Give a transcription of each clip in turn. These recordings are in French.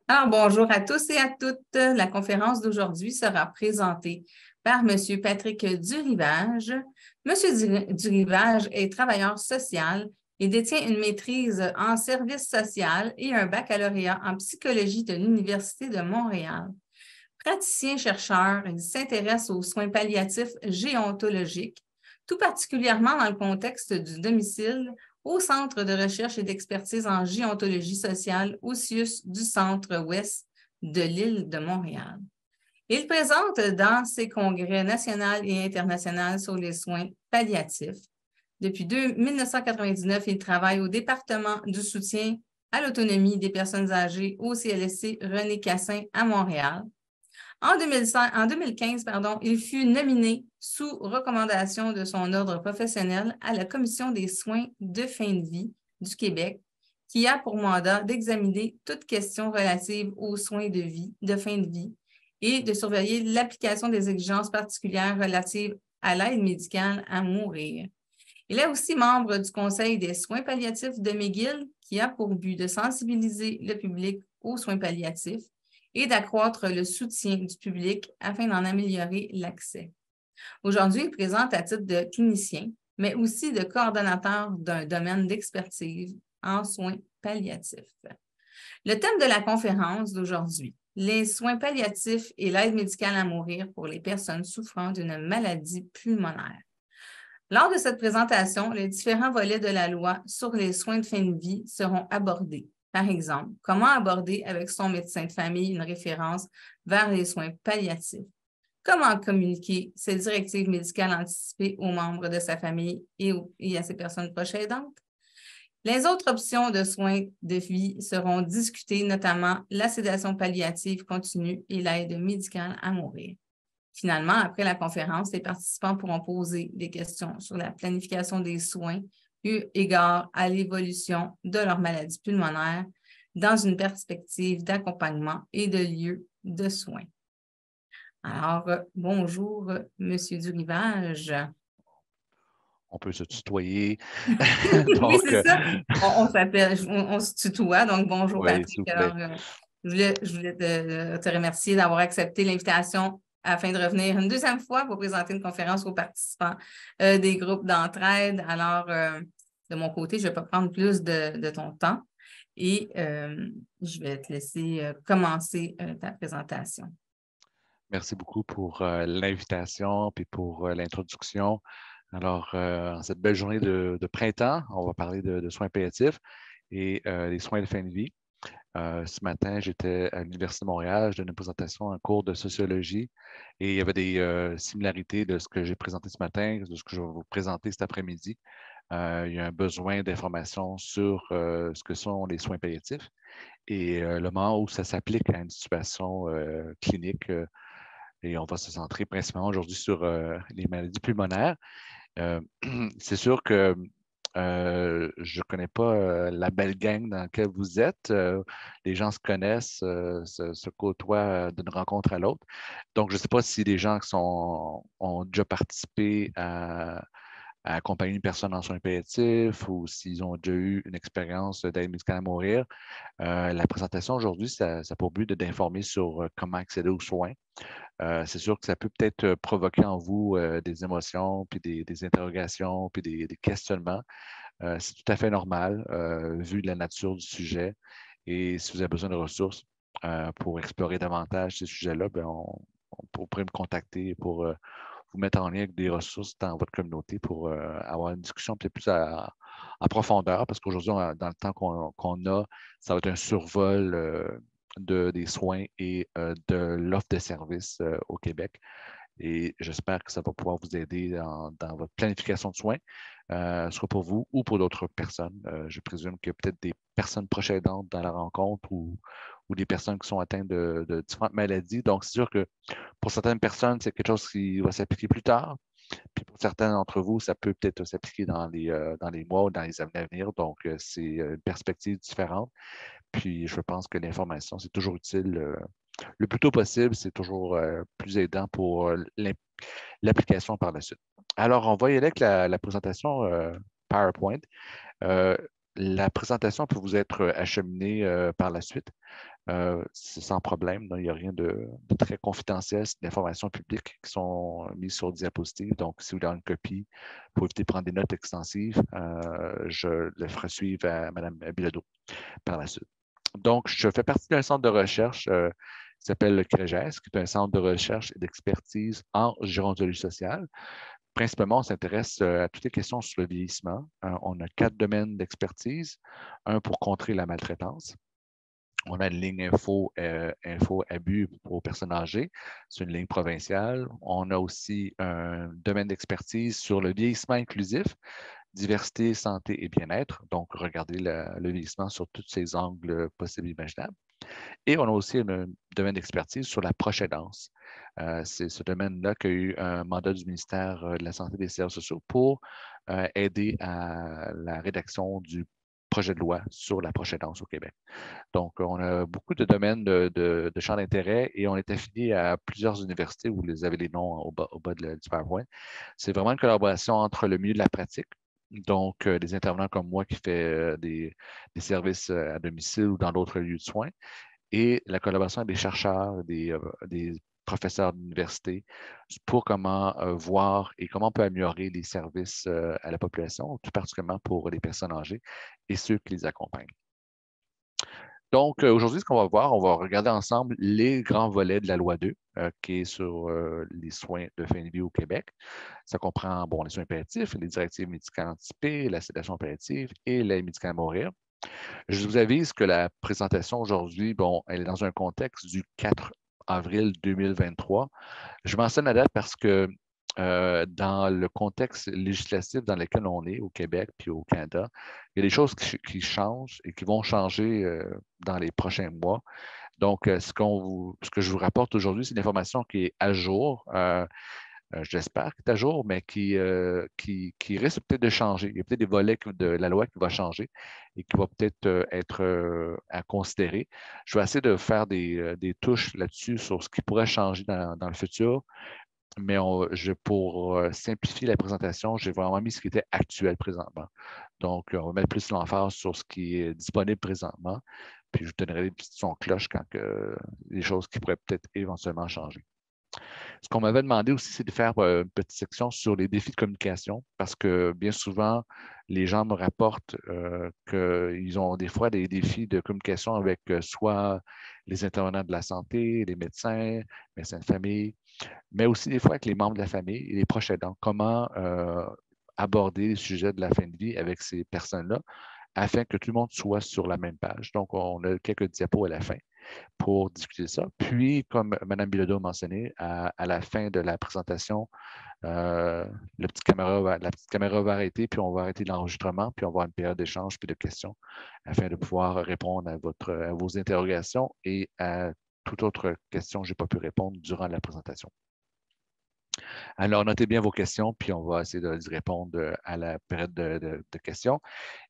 Alors, bonjour à tous et à toutes. La conférence d'aujourd'hui sera présentée par M. Patrick Durivage. M. Durivage est travailleur social et détient une maîtrise en service social et un baccalauréat en psychologie de l'Université de Montréal. Praticien-chercheur, il s'intéresse aux soins palliatifs géontologiques, tout particulièrement dans le contexte du domicile au Centre de recherche et d'expertise en géontologie sociale OSIUS du Centre-Ouest de l'île de Montréal. Il présente dans ses congrès national et international sur les soins palliatifs. Depuis 1999, il travaille au département du soutien à l'autonomie des personnes âgées au CLSC René Cassin à Montréal. En 2015, il fut nominé sous recommandation de son ordre professionnel à la Commission des soins de fin de vie du Québec, qui a pour mandat d'examiner toute question relative aux soins de fin de vie et de surveiller l'application des exigences particulières relatives à l'aide médicale à mourir. Il est aussi membre du Conseil des soins palliatifs de McGill, qui a pour but de sensibiliser le public aux soins palliatifs et d'accroître le soutien du public afin d'en améliorer l'accès. Aujourd'hui, il présente à titre de clinicien, mais aussi de coordonnateur d'un domaine d'expertise en soins palliatifs. Le thème de la conférence d'aujourd'hui, les soins palliatifs et l'aide médicale à mourir pour les personnes souffrant d'une maladie pulmonaire. Lors de cette présentation, les différents volets de la loi sur les soins de fin de vie seront abordés. Par exemple, comment aborder avec son médecin de famille une référence vers les soins palliatifs? Comment communiquer ces directives médicales anticipées aux membres de sa famille et à ses personnes proches aidantes? Les autres options de soins de vie seront discutées, notamment la sédation palliative continue et l'aide médicale à mourir. Finalement, après la conférence, les participants pourront poser des questions sur la planification des soins eu égard à l'évolution de leur maladie pulmonaire dans une perspective d'accompagnement et de lieu de soins. Alors, bonjour, M. Durivage. On peut se tutoyer. Oui, c'est ça. On s'appelle, on se tutoie, donc bonjour, Oui, s'il Patrick. vous plaît. Alors, je voulais te remercier d'avoir accepté l'invitation afin de revenir une deuxième fois pour présenter une conférence aux participants des groupes d'entraide. Alors, de mon côté, je ne vais pas prendre plus de ton temps et je vais te laisser commencer ta présentation. Merci beaucoup pour l'invitation et pour l'introduction. Alors, en cette belle journée de printemps, on va parler de soins palliatifs et des soins de fin de vie. Ce matin, j'étais à l'Université de Montréal, je donnais une présentation en cours de sociologie et il y avait des similarités de ce que j'ai présenté ce matin, de ce que je vais vous présenter cet après-midi. Il y a un besoin d'information sur ce que sont les soins palliatifs et le moment où ça s'applique à une situation clinique. Et on va se centrer principalement aujourd'hui sur les maladies pulmonaires. C'est sûr que je ne connais pas la belle gang dans laquelle vous êtes. Les gens se connaissent, se côtoient d'une rencontre à l'autre. Donc, je ne sais pas si les gens ont déjà participé à accompagner une personne en soins palliatifs ou s'ils ont déjà eu une expérience d'aide médicale à mourir. La présentation aujourd'hui, ça a pour but d'informer sur comment accéder aux soins. C'est sûr que ça peut peut-être provoquer en vous des émotions, puis des interrogations, puis des questionnements. C'est tout à fait normal vu la nature du sujet. Et si vous avez besoin de ressources pour explorer davantage ces sujets-là, ben vous pourrez me contacter pour vous mettre en lien avec des ressources dans votre communauté pour avoir une discussion peut-être plus en profondeur, parce qu'aujourd'hui, dans le temps qu'on a, ça va être un survol des soins et de l'offre de services au Québec. Et j'espère que ça va pouvoir vous aider dans votre planification de soins, soit pour vous ou pour d'autres personnes. Je présume qu'il y a peut-être des personnes proches aidantes dans la rencontre ou des personnes qui sont atteintes de différentes maladies. Donc, c'est sûr que pour certaines personnes, c'est quelque chose qui va s'appliquer plus tard. Puis pour certains d'entre vous, ça peut peut-être s'appliquer dans les mois ou dans les années à venir. Donc, c'est une perspective différente. Puis, je pense que l'information, c'est toujours utile. Le plus tôt possible, c'est toujours plus aidant pour l'application par la suite. Alors, on va y aller avec la présentation PowerPoint. la présentation peut vous être acheminée par la suite. C'est sans problème. Il n'y a rien de très confidentiel. C'est des informations publiques qui sont mises sur diapositive. Donc, si vous voulez une copie, pour éviter de prendre des notes extensives, je le ferai suivre à Mme Bilodeau par la suite. Donc, je fais partie d'un centre de recherche qui s'appelle le CREGES, qui est un centre de recherche et d'expertise en gérontologie sociale. Principalement, on s'intéresse à toutes les questions sur le vieillissement. On a 4 domaines d'expertise. Un pour contrer la maltraitance. On a une ligne info abus pour personnes âgées. C'est une ligne provinciale. On a aussi un domaine d'expertise sur le vieillissement inclusif, diversité, santé et bien-être. Donc, regardez le vieillissement sur tous ses angles possibles et imaginables. Et on a aussi un domaine d'expertise sur la proche-aidance. C'est ce domaine-là qui a eu un mandat du ministère de la Santé et des Services sociaux pour aider à la rédaction du projet de loi sur la proche-aidance au Québec. Donc, on a beaucoup de domaines de champs d'intérêt et on est affilié à plusieurs universités. Vous avez les noms au bas du PowerPoint. C'est vraiment une collaboration entre le milieu de la pratique, donc des intervenants comme moi qui fait des services à domicile ou dans d'autres lieux de soins, et la collaboration avec des chercheurs, des professeurs d'université pour comment voir et comment on peut améliorer les services à la population, tout particulièrement pour les personnes âgées et ceux qui les accompagnent. Donc, aujourd'hui, ce qu'on va voir, on va regarder ensemble les grands volets de la loi 2, qui est sur les soins de fin de vie au Québec. Ça comprend, bon, les soins palliatifs, les directives médicales anticipées, la sédation palliative et l'aide médicale à mourir. Je vous avise que la présentation aujourd'hui, bon, elle est dans un contexte du 4 avril 2023. Je mentionne la date parce que dans le contexte législatif dans lequel on est au Québec puis au Canada, il y a des choses qui changent et qui vont changer dans les prochains mois. Donc, ce que je vous rapporte aujourd'hui, c'est une information qui est à jour. J'espère qu'il est à jour, mais qui risque peut-être de changer. Il y a peut-être des volets de la loi qui vont changer et qui vont peut-être être à considérer. Je vais essayer de faire des touches là-dessus sur ce qui pourrait changer dans le futur, mais pour simplifier la présentation, j'ai vraiment mis ce qui était actuel présentement. Donc, on va mettre plus l'emphase sur ce qui est disponible présentement, puis je vous donnerai des petits sons cloches quand les choses qui pourraient peut-être éventuellement changer. Ce qu'on m'avait demandé aussi, c'est de faire une petite section sur les défis de communication, parce que bien souvent, les gens me rapportent qu'ils ont des fois des défis de communication avec soit les intervenants de la santé, les médecins de famille, mais aussi des fois avec les membres de la famille et les proches aidants. Comment aborder le sujet de la fin de vie avec ces personnes-là afin que tout le monde soit sur la même page. Donc, on a quelques diapos à la fin pour discuter ça. Puis, comme Mme Bilodeau a mentionné, à la fin de la présentation, la petite caméra va arrêter, puis on va arrêter l'enregistrement, puis on va avoir une période d'échange puis de questions afin de pouvoir répondre à vos interrogations et à toute autre question que je n'ai pas pu répondre durant la présentation. Alors, notez bien vos questions, puis on va essayer de répondre à la période de questions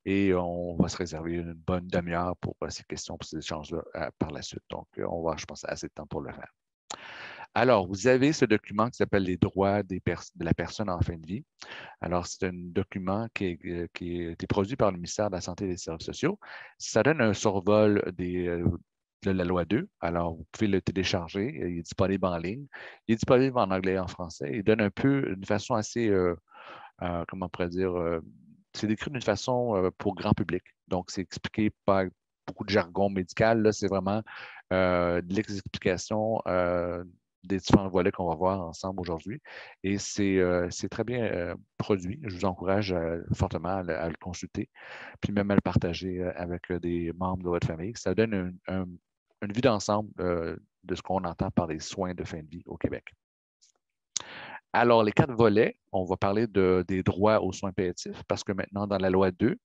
et on va se réserver une bonne demi-heure pour ces questions, pour ces échanges-là par la suite. Donc, on va, je pense, assez de temps pour le faire. Alors, vous avez ce document qui s'appelle les droits de la personne en fin de vie. Alors, c'est un document qui a été produit par le ministère de la Santé et des Services sociaux. Ça donne un survol de la loi 2. Alors, vous pouvez le télécharger. Il est disponible en ligne. Il est disponible en anglais et en français. Il donne un peu une façon assez, comment on pourrait dire, c'est décrit d'une façon pour grand public. Donc, c'est expliqué par beaucoup de jargon médical. Là, c'est vraiment de l'explication des différents volets qu'on va voir ensemble aujourd'hui. Et c'est très bien produit. Je vous encourage fortement à le consulter, puis même à le partager avec des membres de votre famille. Ça donne une vue d'ensemble de ce qu'on entend par les soins de fin de vie au Québec. Alors, les 4 volets, on va parler des droits aux soins palliatifs parce que maintenant, dans la loi 2,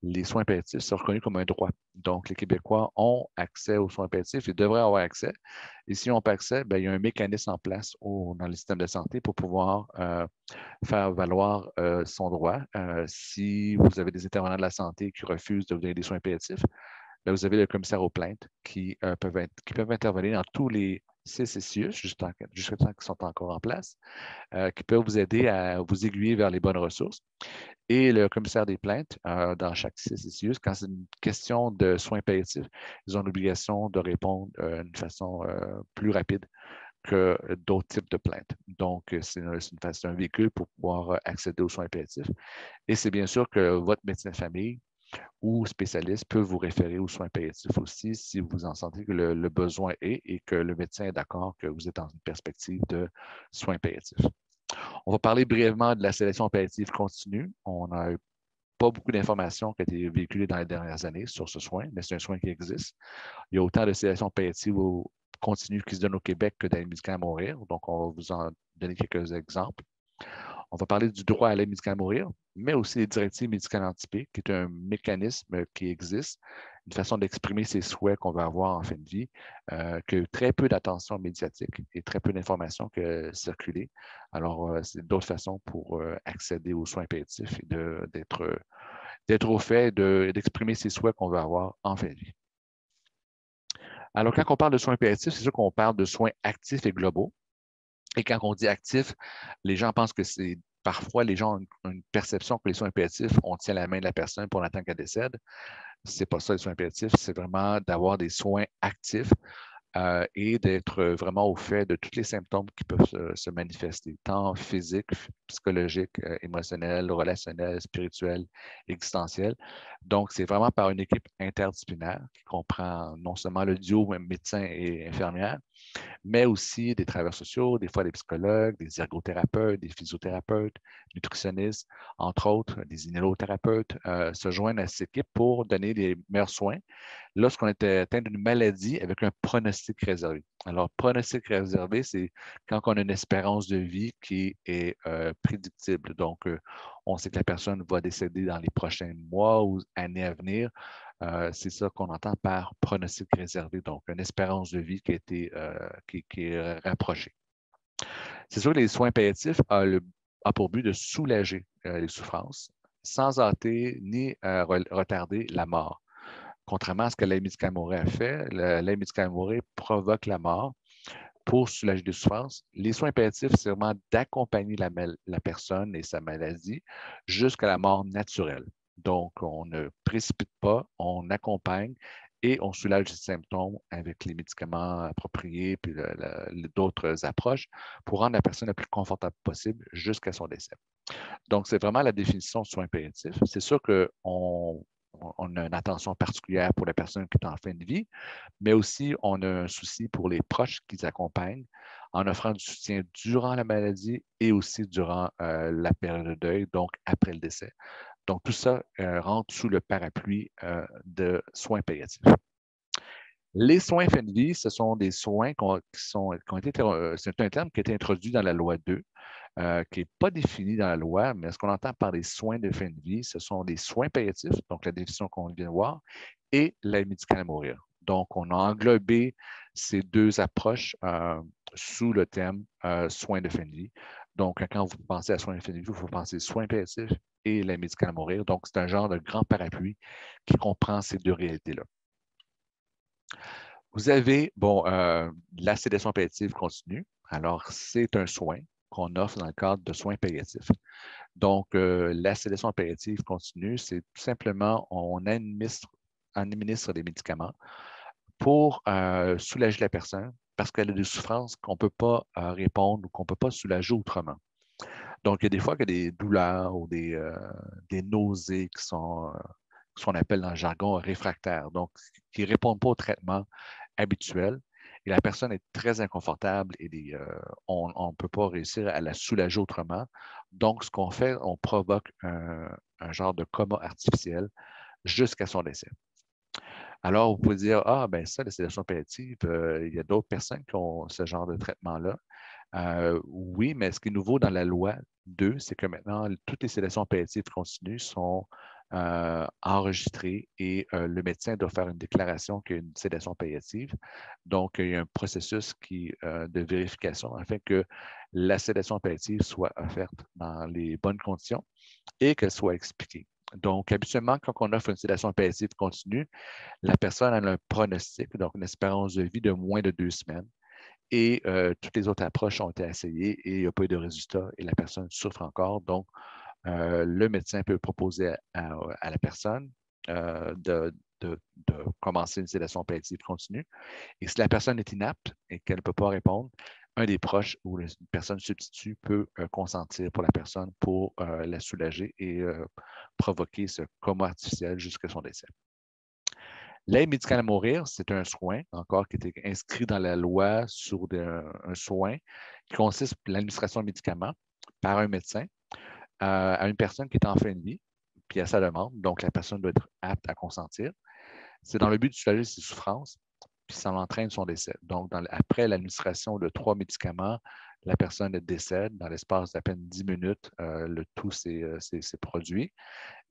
les soins palliatifs sont reconnus comme un droit. Donc, les Québécois ont accès aux soins palliatifs, ils devraient avoir accès. Et s'ils n'ont pas accès, bien, il y a un mécanisme en place dans le système de santé pour pouvoir faire valoir son droit. Si vous avez des intervenants de la santé qui refusent de vous donner des soins palliatifs, bien, vous avez le commissaire aux plaintes qui peuvent intervenir dans tous les CCCIUS, jusqu'à temps qu'ils sont encore en place, qui peuvent vous aider à vous aiguiller vers les bonnes ressources. Et le commissaire des plaintes, dans chaque CCCIUS, quand c'est une question de soins palliatifs, ils ont l'obligation de répondre d'une façon plus rapide que d'autres types de plaintes. Donc, c'est un véhicule pour pouvoir accéder aux soins palliatifs. Et c'est bien sûr que votre médecin de famille ou spécialiste peut vous référer aux soins palliatifs aussi si vous en sentez que le besoin est et que le médecin est d'accord que vous êtes dans une perspective de soins palliatifs. On va parler brièvement de la sélection palliative continue. On n'a pas beaucoup d'informations qui ont été véhiculées dans les dernières années sur ce soin, mais c'est un soin qui existe. Il y a autant de sélection palliative continue qui se donne au Québec que dans les médicaments à mourir. Donc, on va vous en donner quelques exemples. On va parler du droit à l'aide médicale à mourir, mais aussi des directives médicales anticipées, qui est un mécanisme qui existe, une façon d'exprimer ses souhaits qu'on va avoir en fin de vie, que très peu d'attention médiatique et très peu d'informations que circuler. Alors, c'est d'autres façons pour accéder aux soins palliatifs et d'être au fait d'exprimer ses souhaits qu'on veut avoir en fin de vie. Alors, quand on parle de soins palliatifs, c'est sûr qu'on parle de soins actifs et globaux. Et quand on dit actif, les gens pensent que c'est parfois les gens ont une perception que les soins palliatifs, on tient la main de la personne pour l'attendre qu'elle décède. Ce n'est pas ça les soins palliatifs, c'est vraiment d'avoir des soins actifs et d'être vraiment au fait de tous les symptômes qui peuvent se manifester, tant physiques, psychologiques, émotionnels, relationnels, spirituels, existentiels. Donc, c'est vraiment par une équipe interdisciplinaire qui comprend non seulement le duo médecin et infirmière, mais aussi des travailleurs sociaux, des fois des psychologues, des ergothérapeutes, des physiothérapeutes, nutritionnistes, entre autres, des inhalothérapeutes, se joignent à cette équipe pour donner les meilleurs soins lorsqu'on est atteint d'une maladie avec un pronostic réservé. Alors, pronostic réservé, c'est quand on a une espérance de vie qui est prédictible. Donc, on sait que la personne va décéder dans les prochains mois ou années à venir. C'est ça qu'on entend par pronostic réservé, donc une espérance de vie qui a été qui est rapprochée. C'est sûr que les soins palliatifs ont pour but de soulager les souffrances sans hâter ni retarder la mort. Contrairement à ce que l'aide médicale à mourir a fait, l'aide médicale à mourir provoque la mort pour soulager des souffrances. Les soins palliatifs, c'est vraiment d'accompagner la personne et sa maladie jusqu'à la mort naturelle. Donc, on ne précipite pas, on accompagne et on soulage les symptômes avec les médicaments appropriés puis d'autres approches pour rendre la personne la plus confortable possible jusqu'à son décès. Donc, c'est vraiment la définition de soins palliatifs. C'est sûr qu'on a une attention particulière pour la personne qui est en fin de vie, mais aussi on a un souci pour les proches qui accompagnent en offrant du soutien durant la maladie et aussi durant la période de deuil, donc après le décès. Donc, tout ça rentre sous le parapluie de soins palliatifs. Les soins fin de vie, ce sont des soins qui ont été, c'est un terme qui a été introduit dans la loi 2, qui n'est pas défini dans la loi, mais ce qu'on entend par les soins de fin de vie, ce sont des soins palliatifs, donc la définition qu'on vient de voir, et l'aide médicale à mourir. Donc, on a englobé ces deux approches sous le thème soins de fin de vie. Donc, quand vous pensez à soins de fin de vie, vous pensez soins palliatifs et l'aide médicale à mourir. Donc, c'est un genre de grand parapluie qui comprend ces deux réalités-là. Vous avez, la sédation palliative continue. Alors, c'est un soin qu'on offre dans le cadre de soins palliatifs. Donc, la sédation palliative continue, c'est tout simplement, on administre des médicaments pour soulager la personne parce qu'elle a des souffrances qu'on ne peut pas répondre ou qu'on ne peut pas soulager autrement. Donc, il y a des fois qu'il y a des douleurs ou des nausées qui sont ce qu'on appelle dans le jargon réfractaires, donc qui ne répondent pas au traitement habituel. Et la personne est très inconfortable et on ne peut pas réussir à la soulager autrement. Donc, ce qu'on fait, on provoque un genre de coma artificiel jusqu'à son décès. Alors, vous pouvez dire, ah, ben ça, la sédation palliative, il y a d'autres personnes qui ont ce genre de traitement-là. Oui, mais ce qui est nouveau dans la loi 2, c'est que maintenant, toutes les sédations palliatives continues sont enregistrées et le médecin doit faire une déclaration qu'il y a une sédation palliative. Donc, il y a un processus de vérification afin que la sédation palliative soit offerte dans les bonnes conditions et qu'elle soit expliquée. Donc, habituellement, quand on offre une sédation palliative continue, la personne a un pronostic, donc une espérance de vie de moins de 2 semaines. Et toutes les autres approches ont été essayées et il n'y a pas eu de résultat et la personne souffre encore. Donc, le médecin peut proposer à la personne de commencer une sédation palliative continue. Et si la personne est inapte et qu'elle ne peut pas répondre, un des proches ou une personne substitut peut consentir pour la personne pour la soulager et provoquer ce coma artificiel jusqu'à son décès. L'aide médicale à mourir, c'est un soin, encore, qui est inscrit dans la loi sur un soin qui consiste en l'administration de médicaments par un médecin à une personne qui est en fin de vie, puis à sa demande. Donc, la personne doit être apte à consentir. C'est dans le but de soulager ses souffrances, puis ça entraîne son décès. Donc, après l'administration de 3 médicaments, la personne décède dans l'espace d'à peine 10 minutes, le tout s'est produit.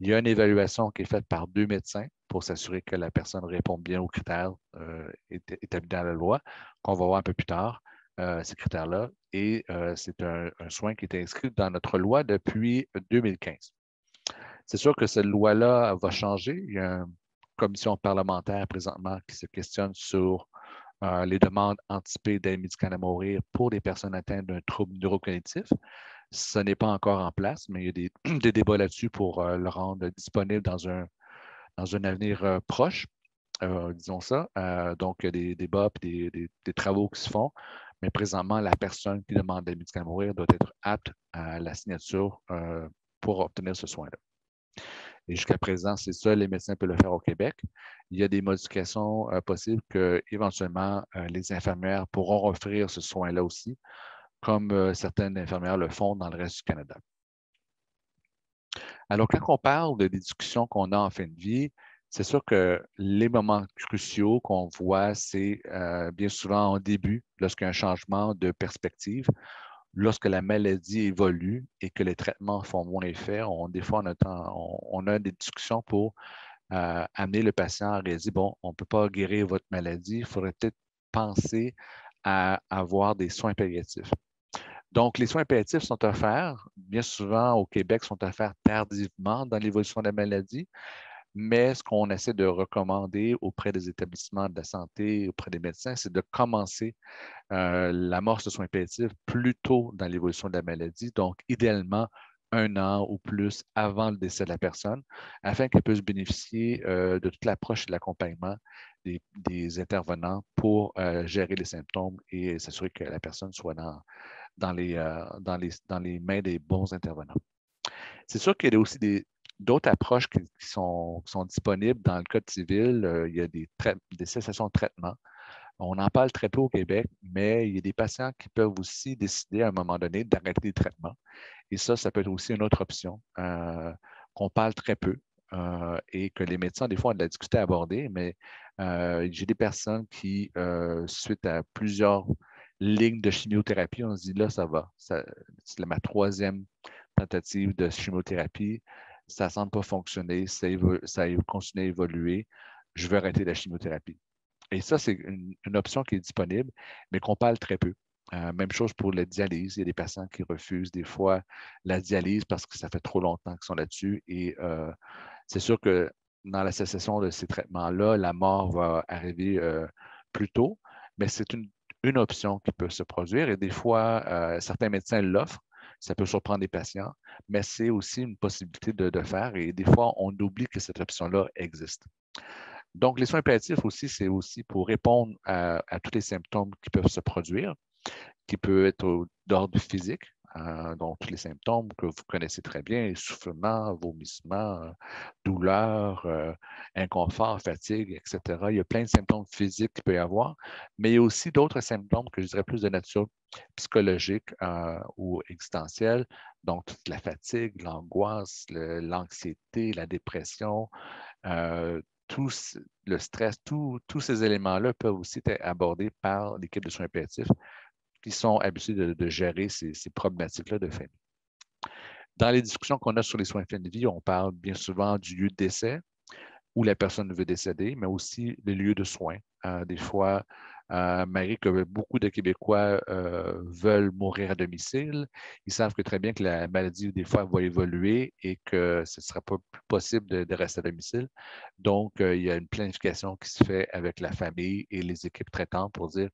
Il y a une évaluation qui est faite par 2 médecins pour s'assurer que la personne répond bien aux critères établis dans la loi, qu'on va voir un peu plus tard, ces critères-là. Et c'est un soin qui est inscrit dans notre loi depuis 2015. C'est sûr que cette loi-là va changer. Il y a une commission parlementaire présentement qui se questionne sur les demandes anticipées d'aide médicale à mourir pour les personnes atteintes d'un trouble neurocognitif. Ce n'est pas encore en place, mais il y a des débats là-dessus pour le rendre disponible dans un avenir proche, disons ça. Donc, il y a des débats et des travaux qui se font, mais présentement, la personne qui demande d'aide médicale à mourir doit être apte à la signature pour obtenir ce soin-là. Et jusqu'à présent, c'est ça, les médecins peuvent le faire au Québec. Il y a des modifications possibles que, éventuellement, les infirmières pourront offrir ce soin-là aussi, comme certaines infirmières le font dans le reste du Canada. Alors, quand on parle des discussions qu'on a en fin de vie, c'est sûr que les moments cruciaux qu'on voit, c'est bien souvent au début, lorsqu'il y a un changement de perspective, lorsque la maladie évolue et que les traitements font moins effet. Des fois, on a des discussions pour amener le patient à réaliser, bon, on ne peut pas guérir votre maladie, il faudrait peut-être penser à avoir des soins palliatifs. Donc, les soins palliatifs sont offerts, bien souvent au Québec, sont offerts tardivement dans l'évolution de la maladie, mais ce qu'on essaie de recommander auprès des établissements de la santé, auprès des médecins, c'est de commencer l'amorce de soins palliatifs plus tôt dans l'évolution de la maladie, donc idéalement 1 an ou plus avant le décès de la personne, afin qu'elle puisse bénéficier de toute l'approche et de l'accompagnement des intervenants pour gérer les symptômes et s'assurer que la personne soit dans les mains des bons intervenants. C'est sûr qu'il y a aussi d'autres approches qui sont disponibles dans le Code civil. Il y a des cessations de traitement. On en parle très peu au Québec, mais il y a des patients qui peuvent aussi décider à un moment donné d'arrêter les traitements. Et ça peut être aussi une autre option qu'on parle très peu et que les médecins, des fois, ont de la difficulté à aborder, mais j'ai des personnes qui, suite à plusieurs lignes de chimiothérapie, on se dit là, ça va. C'est ma 3e tentative de chimiothérapie. Ça ne semble pas fonctionner, ça continue à évoluer. Je veux arrêter la chimiothérapie. Et ça, c'est une option qui est disponible, mais qu'on parle très peu. Même chose pour la dialyse. Il y a des patients qui refusent des fois la dialyse parce que ça fait trop longtemps qu'ils sont là-dessus. Et c'est sûr que dans la cessation de ces traitements-là, la mort va arriver plus tôt, mais c'est une option qui peut se produire. Et des fois, certains médecins l'offrent. Ça peut surprendre les patients, mais c'est aussi une possibilité de faire. Et des fois, on oublie que cette option-là existe. Donc, les soins palliatifs aussi, c'est aussi pour répondre à tous les symptômes qui peuvent se produire, qui peuvent être d'ordre physique, donc tous les symptômes que vous connaissez très bien, essoufflement, vomissement, douleur, inconfort, fatigue, etc. Il y a plein de symptômes physiques qu'il peut y avoir, mais il y a aussi d'autres symptômes que je dirais plus de nature psychologique ou existentielle, donc toute la fatigue, l'angoisse, l'anxiété, la dépression, le stress, tous ces éléments-là peuvent aussi être abordés par l'équipe de soins palliatifs qui sont habitués de gérer ces problématiques-là de famille. Dans les discussions qu'on a sur les soins de fin de vie, on parle bien souvent du lieu de décès où la personne veut décéder, mais aussi les lieux de soins. Des fois, malgré que beaucoup de Québécois veulent mourir à domicile, ils savent que très bien que la maladie, des fois, va évoluer et que ce ne sera pas plus possible de rester à domicile. Donc, il y a une planification qui se fait avec la famille et les équipes traitantes pour dire,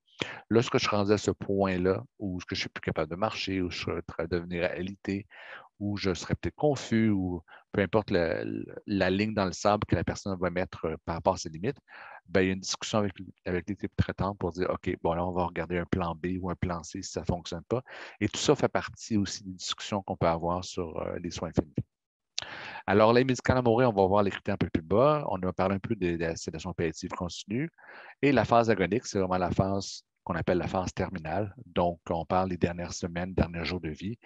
lorsque je suis rendu à ce point-là, où je ne suis plus capable de marcher, où je suis en train de devenir alité, où je serais peut-être confus, ou peu importe la ligne dans le sable que la personne va mettre par rapport à ses limites, ben, il y a une discussion avec l'équipe traitante pour dire, OK, bon, là, on va regarder un plan B ou un plan C si ça ne fonctionne pas. Et tout ça fait partie aussi des discussions qu'on peut avoir sur les soins infirmiers. Alors, l'aide médicale à mourir, on va voir les critères un peu plus bas. On a parlé un peu de la sédation palliative continue. Et la phase agonique, c'est vraiment la phase qu'on appelle la phase terminale. Donc, on parle des dernières semaines, derniers jours de vie.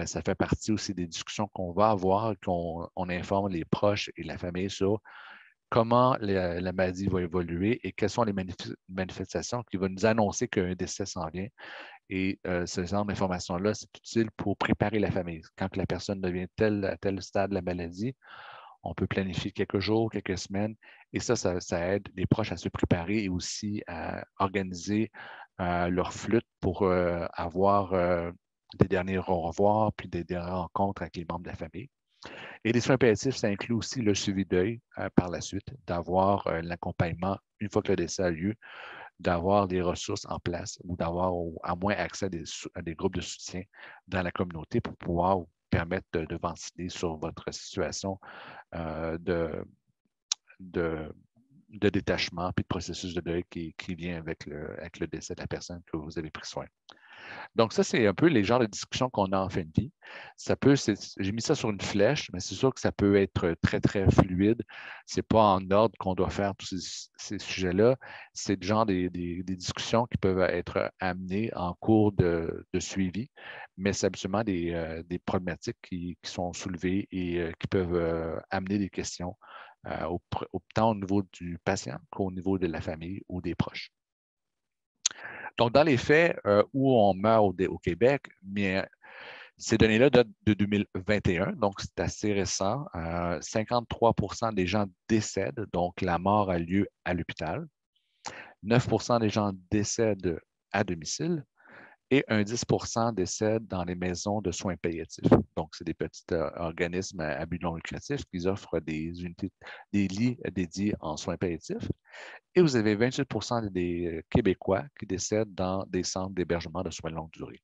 Ça fait partie aussi des discussions qu'on va avoir, qu'on informe les proches et la famille sur comment la maladie va évoluer et quelles sont les manifestations qui vont nous annoncer qu'un décès s'en vient. Et ce genre d'informations-là, c'est utile pour préparer la famille. Quand la personne devient à tel stade de la maladie, on peut planifier quelques jours, quelques semaines, et ça aide les proches à se préparer et aussi à organiser leur flûte pour avoir des derniers au revoir, puis des dernières rencontres avec les membres de la famille. Et les soins palliatifs, ça inclut aussi le suivi d'œil par la suite, d'avoir l'accompagnement une fois que le décès a lieu, d'avoir des ressources en place ou d'avoir à moins accès à des groupes de soutien dans la communauté pour pouvoir vous permettre de ventiler sur votre situation de, de, de détachement puis de processus de deuil qui vient avec le décès de la personne que vous avez pris soin. Donc, ça, c'est un peu les genres de discussions qu'on a en fin de vie. J'ai mis ça sur une flèche, mais c'est sûr que ça peut être très, très fluide. Ce n'est pas en ordre qu'on doit faire tous ces sujets-là. C'est le genre des discussions qui peuvent être amenées en cours de suivi, mais c'est absolument des problématiques qui sont soulevées et qui peuvent amener des questions tant au niveau du patient qu'au niveau de la famille ou des proches. Donc, dans les faits, où on meurt au Québec, mais ces données-là datent de 2021, donc c'est assez récent. 53 des gens décèdent, donc la mort a lieu à l'hôpital. 9 des gens décèdent à domicile et un 10 décèdent dans les maisons de soins palliatifs. Donc, c'est des petits organismes à but non lucratif qui offrent des lits dédiés en soins palliatifs. Et vous avez 28 des Québécois qui décèdent dans des centres d'hébergement de soins de longue durée.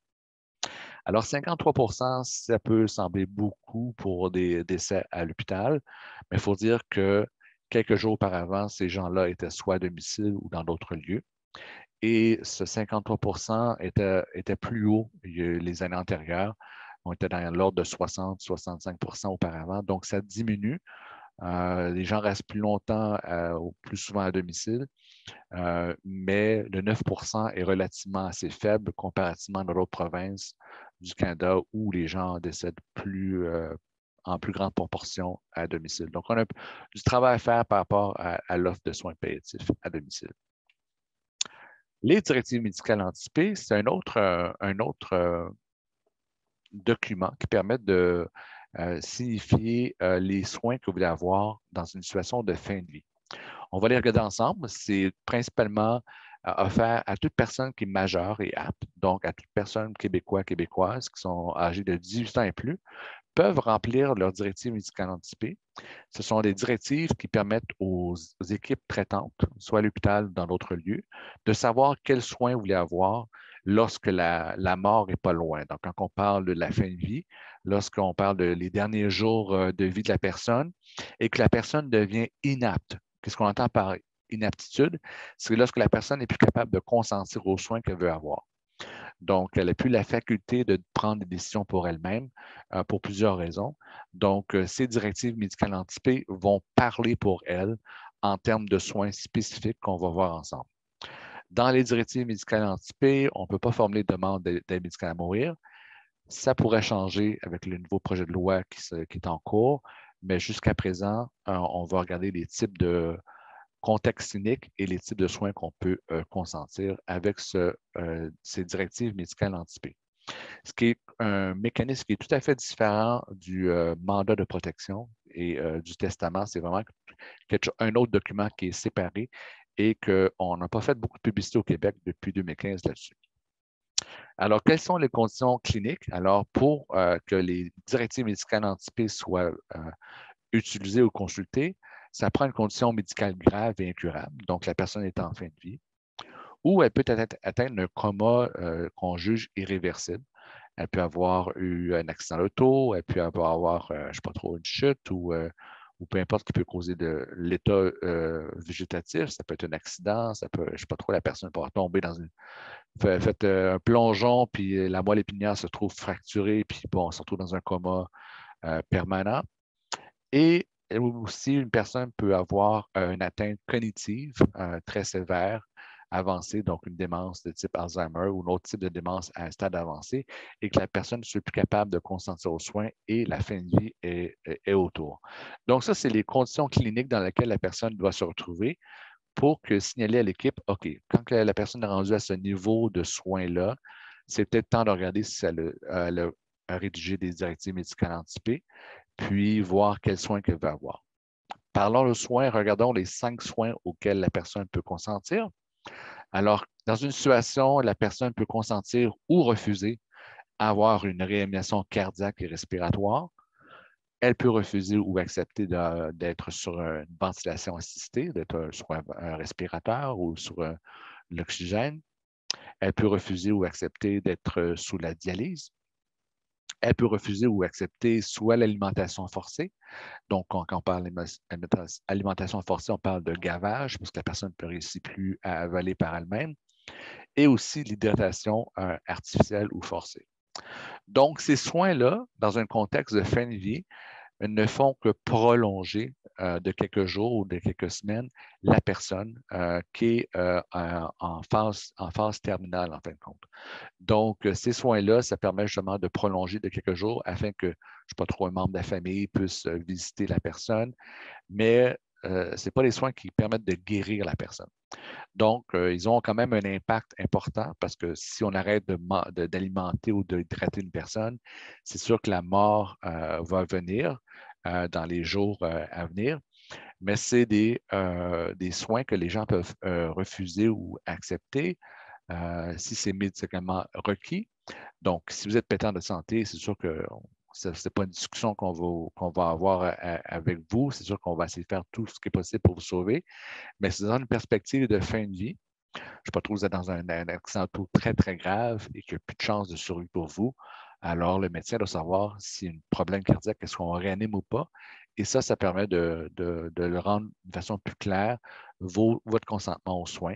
Alors, 53 ça peut sembler beaucoup pour des décès à l'hôpital, mais il faut dire que quelques jours auparavant, ces gens-là étaient soit à domicile ou dans d'autres lieux. Et ce 53 était plus haut les années antérieures. On était dans l'ordre de 60-65 auparavant. Donc, ça diminue. Les gens restent plus longtemps, plus souvent à domicile, mais le 9 est relativement assez faible comparativement à d'autres provinces du Canada où les gens décèdent en plus grande proportion à domicile. Donc, on a du travail à faire par rapport à l'offre de soins palliatifs à domicile. Les directives médicales anticipées, c'est un autre document qui permet de signifier les soins que vous voulez avoir dans une situation de fin de vie. On va les regarder ensemble. C'est principalement offert à toute personne qui est majeure et apte, donc à toute personne québécoise qui sont âgées de 18 ans et plus, peuvent remplir leurs directives médicales anticipées. Ce sont des directives qui permettent aux équipes traitantes, soit à l'hôpital ou dans d'autres lieux, de savoir quels soins vous voulez avoir lorsque la mort n'est pas loin. Donc, quand on parle de la fin de vie, lorsqu'on parle des derniers jours de vie de la personne et que la personne devient inapte. Qu'est-ce qu'on entend par inaptitude? C'est lorsque la personne n'est plus capable de consentir aux soins qu'elle veut avoir. Donc, elle n'a plus la faculté de prendre des décisions pour elle-même pour plusieurs raisons. Donc, ces directives médicales anticipées vont parler pour elle en termes de soins spécifiques qu'on va voir ensemble. Dans les directives médicales anticipées, on ne peut pas formuler de demande d'aide médicale à mourir. Ça pourrait changer avec le nouveau projet de loi qui est en cours, mais jusqu'à présent, on va regarder les types de contexte clinique et les types de soins qu'on peut consentir avec ces directives médicales anticipées. Ce qui est un mécanisme qui est tout à fait différent du mandat de protection et du testament. C'est vraiment un autre document qui est séparé et qu'on n'a pas fait beaucoup de publicité au Québec depuis 2015 là-dessus. Alors, quelles sont les conditions cliniques? Alors, pour que les directives médicales anticipées soient utilisées ou consultées, ça prend une condition médicale grave et incurable, donc la personne est en fin de vie, ou elle peut atteindre un coma qu'on juge irréversible. Elle peut avoir eu un accident d'auto, elle peut avoir, je ne sais pas trop, une chute ou peu importe qui peut causer de l'état végétatif. Ça peut être un accident, ça peut, je ne sais pas trop, la personne peut tomber dans une fait un plongeon, puis la moelle épinière se trouve fracturée, puis bon, on se retrouve dans un coma permanent. Et aussi, une personne peut avoir une atteinte cognitive très sévère, avancée, donc une démence de type Alzheimer ou un autre type de démence à un stade avancé, et que la personne ne soit plus capable de consentir aux soins et la fin de vie est autour. Donc, ça, c'est les conditions cliniques dans lesquelles la personne doit se retrouver pour signaler à l'équipe, OK, quand la personne est rendue à ce niveau de soins-là, c'est peut-être temps de regarder si elle a rédigé des directives médicales anticipées, puis voir quels soins qu'elle va avoir. Parlons de soins, regardons les 5 soins auxquels la personne peut consentir. Alors, dans une situation, la personne peut consentir ou refuser à avoir une réanimation cardiaque et respiratoire. Elle peut refuser ou accepter d'être sur une ventilation assistée, d'être sur un respirateur ou sur l'oxygène. Elle peut refuser ou accepter d'être sous la dialyse. Elle peut refuser ou accepter soit l'alimentation forcée. Donc, quand on parle d'alimentation forcée, on parle de gavage parce que la personne ne réussit plus à avaler par elle-même. Et aussi l'hydratation artificielle ou forcée. Donc, ces soins-là, dans un contexte de fin de vie, ne font que prolonger de quelques jours ou de quelques semaines la personne qui est en phase terminale, en fin de compte. Donc, ces soins-là, ça permet justement de prolonger de quelques jours afin que, je ne sais pas trop, un membre de la famille puisse visiter la personne, mais ce n'est pas les soins qui permettent de guérir la personne. Donc, ils ont quand même un impact important parce que si on arrête d'alimenter ou d'hydrater une personne, c'est sûr que la mort va venir dans les jours à venir, mais c'est des soins que les gens peuvent refuser ou accepter si c'est médicalement requis. Donc, si vous êtes pétant de santé, c'est sûr que ce n'est pas une discussion qu'on va avoir avec vous. C'est sûr qu'on va essayer de faire tout ce qui est possible pour vous sauver. Mais c'est dans une perspective de fin de vie. Je ne sais pas trop, vous êtes dans un accident auto très, très grave et qu'il n'y a plus de chance de survie pour vous. Alors, le médecin doit savoir s'il y a un problème cardiaque, est-ce qu'on réanime ou pas. Et ça permet de le rendre de façon plus claire, votre consentement aux soins.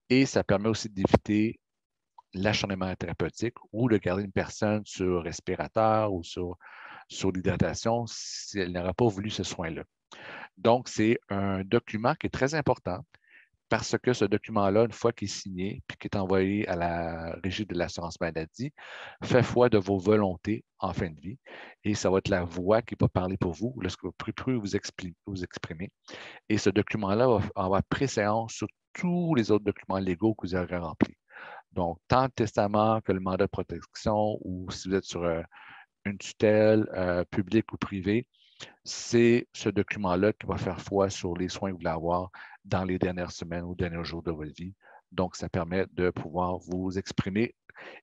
Et ça permet aussi d'éviter l'acharnement thérapeutique ou de garder une personne sur respirateur ou sur l'hydratation si elle n'aurait pas voulu ce soin-là. Donc, c'est un document qui est très important parce que ce document-là, une fois qu'il est signé puis qui est envoyé à la Régie de l'assurance maladie, fait foi de vos volontés en fin de vie et ça va être la voix qui va parler pour vous lorsque vous pourrez vous exprimer. Et ce document-là va avoir préséance sur tous les autres documents légaux que vous aurez remplis. Donc, tant le testament que le mandat de protection ou si vous êtes sur une tutelle publique ou privée, c'est ce document-là qui va faire foi sur les soins que vous voulez avoir dans les dernières semaines ou derniers jours de votre vie. Donc, ça permet de pouvoir vous exprimer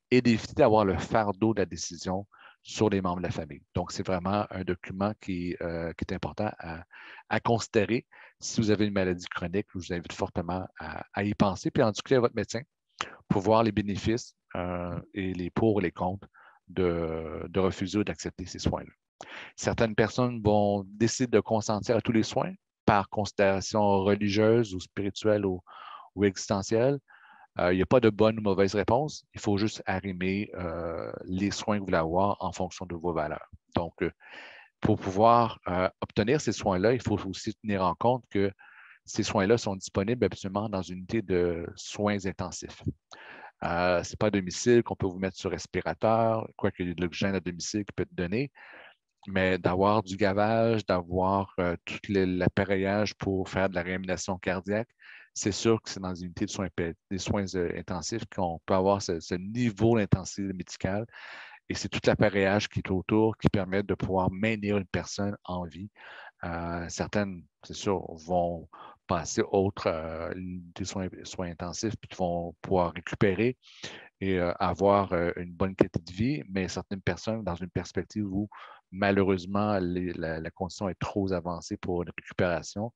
et d'éviter d'avoir le fardeau de la décision sur les membres de la famille. Donc, c'est vraiment un document qui est important à considérer. Si vous avez une maladie chronique, je vous invite fortement à y penser, puis en discuter avec votre médecin pour voir les bénéfices et les pour et les contre de refuser ou d'accepter ces soins-là. Certaines personnes vont décider de consentir à tous les soins par considération religieuse ou spirituelle ou existentielle. Il n'y a pas de bonne ou mauvaise réponse. Il faut juste arrimer les soins que vous voulez avoir en fonction de vos valeurs. Donc, pour pouvoir obtenir ces soins-là, il faut aussi tenir en compte que ces soins-là sont disponibles habituellement dans une unité de soins intensifs. Ce n'est pas à domicile qu'on peut vous mettre sur respirateur, quoique il y a de l'oxygène à domicile qui peut être donné, mais d'avoir du gavage, d'avoir tout l'appareillage pour faire de la réanimation cardiaque, c'est sûr que c'est dans une unité des soins intensifs qu'on peut avoir ce niveau d'intensité médicale et c'est tout l'appareillage qui est autour qui permet de pouvoir maintenir une personne en vie. Certaines, c'est sûr, vont passer autre des soins intensifs, puis qui vont pouvoir récupérer et avoir une bonne qualité de vie, mais certaines personnes dans une perspective où malheureusement la condition est trop avancée pour une récupération,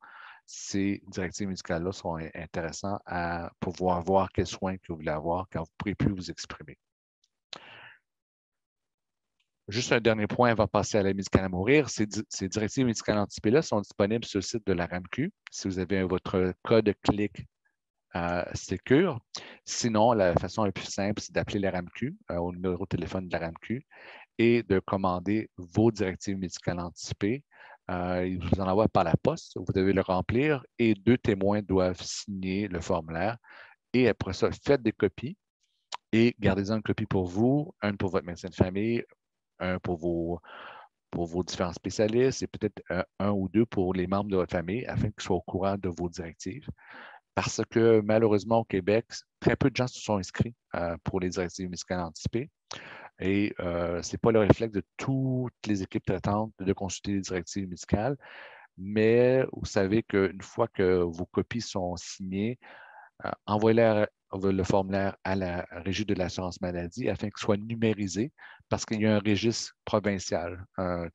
ces directives médicales-là sont intéressantes à pouvoir voir quels soins que vous voulez avoir quand vous ne pourrez plus vous exprimer. Juste un dernier point avant de passer à l'aide médicale à mourir. Ces directives médicales anticipées-là sont disponibles sur le site de la RAMQ. Si vous avez votre code clic Secure. Sinon, la façon la plus simple, c'est d'appeler la RAMQ au numéro de téléphone de la RAMQ et de commander vos directives médicales anticipées. Ils vous en envoient par la poste. Vous devez le remplir et 2 témoins doivent signer le formulaire. Et après ça, faites des copies et gardez-en une copie pour vous, une pour votre médecin de famille, un pour vos différents spécialistes et peut-être un ou 2 pour les membres de votre famille afin qu'ils soient au courant de vos directives. Parce que malheureusement, au Québec, très peu de gens se sont inscrits pour les directives médicales anticipées. Et ce n'est pas le réflexe de toutes les équipes traitantes de consulter les directives médicales. Mais vous savez qu'une fois que vos copies sont signées, envoyez le formulaire à la Régie de l'assurance maladie afin qu'il soit numérisé parce qu'il y a un registre provincial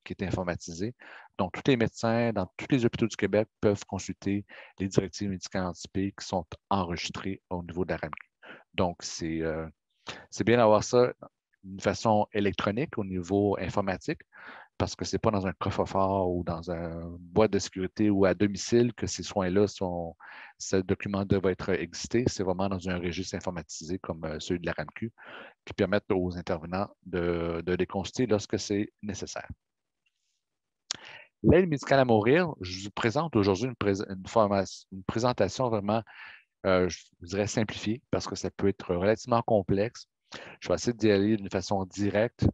qui est informatisé. Donc, tous les médecins dans tous les hôpitaux du Québec peuvent consulter les directives médicales anticipées qui sont enregistrées au niveau de la RAMQ. Donc, c'est bien d'avoir ça d'une façon électronique au niveau informatique parce que ce n'est pas dans un coffre-fort ou dans une boîte de sécurité ou à domicile que ces soins-là ce document doit être existé. C'est vraiment dans un registre informatisé comme celui de la RAMQ qui permettent aux intervenants de les consulter lorsque c'est nécessaire. L'aide médicale à mourir, je vous présente aujourd'hui une présentation vraiment, je dirais, simplifiée parce que ça peut être relativement complexe. Je vais essayer d'y aller d'une façon directe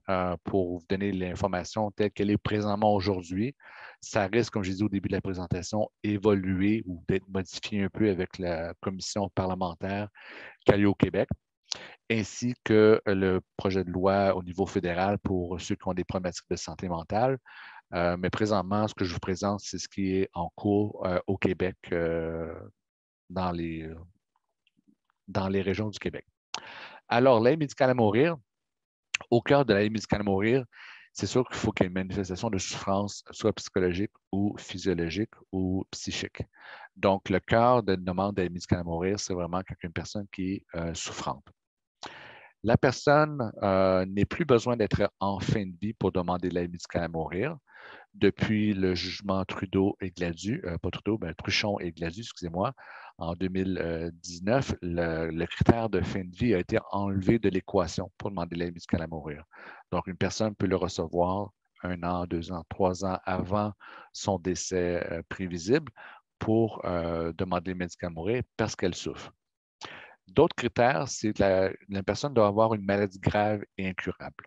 pour vous donner l'information telle qu'elle est présentement aujourd'hui. Ça risque, comme j'ai dit au début de la présentation, évoluer ou d'être modifié un peu avec la commission parlementaire qu'il y a au Québec, ainsi que le projet de loi au niveau fédéral pour ceux qui ont des problématiques de santé mentale. Mais présentement, ce que je vous présente, c'est ce qui est en cours au Québec dans les régions du Québec. Alors, l'aide médicale à mourir, au cœur de l'aide médicale à mourir, c'est sûr qu'il faut qu'il y ait une manifestation de souffrance, soit psychologique ou physiologique ou psychique. Donc, le cœur de demande d'aide médicale à mourir, c'est vraiment quand une personne qui est souffrante. La personne n'est plus besoin d'être en fin de vie pour demander l'aide médicale à mourir. Depuis le jugement Truchon et Gladue, excusez-moi, en 2019, le critère de fin de vie a été enlevé de l'équation pour demander l'aide médicale à mourir. Donc, une personne peut le recevoir 1 an, 2 ans, 3 ans avant son décès prévisible pour demander l'aide médicale à mourir parce qu'elle souffre. D'autres critères, c'est que la personne doit avoir une maladie grave et incurable.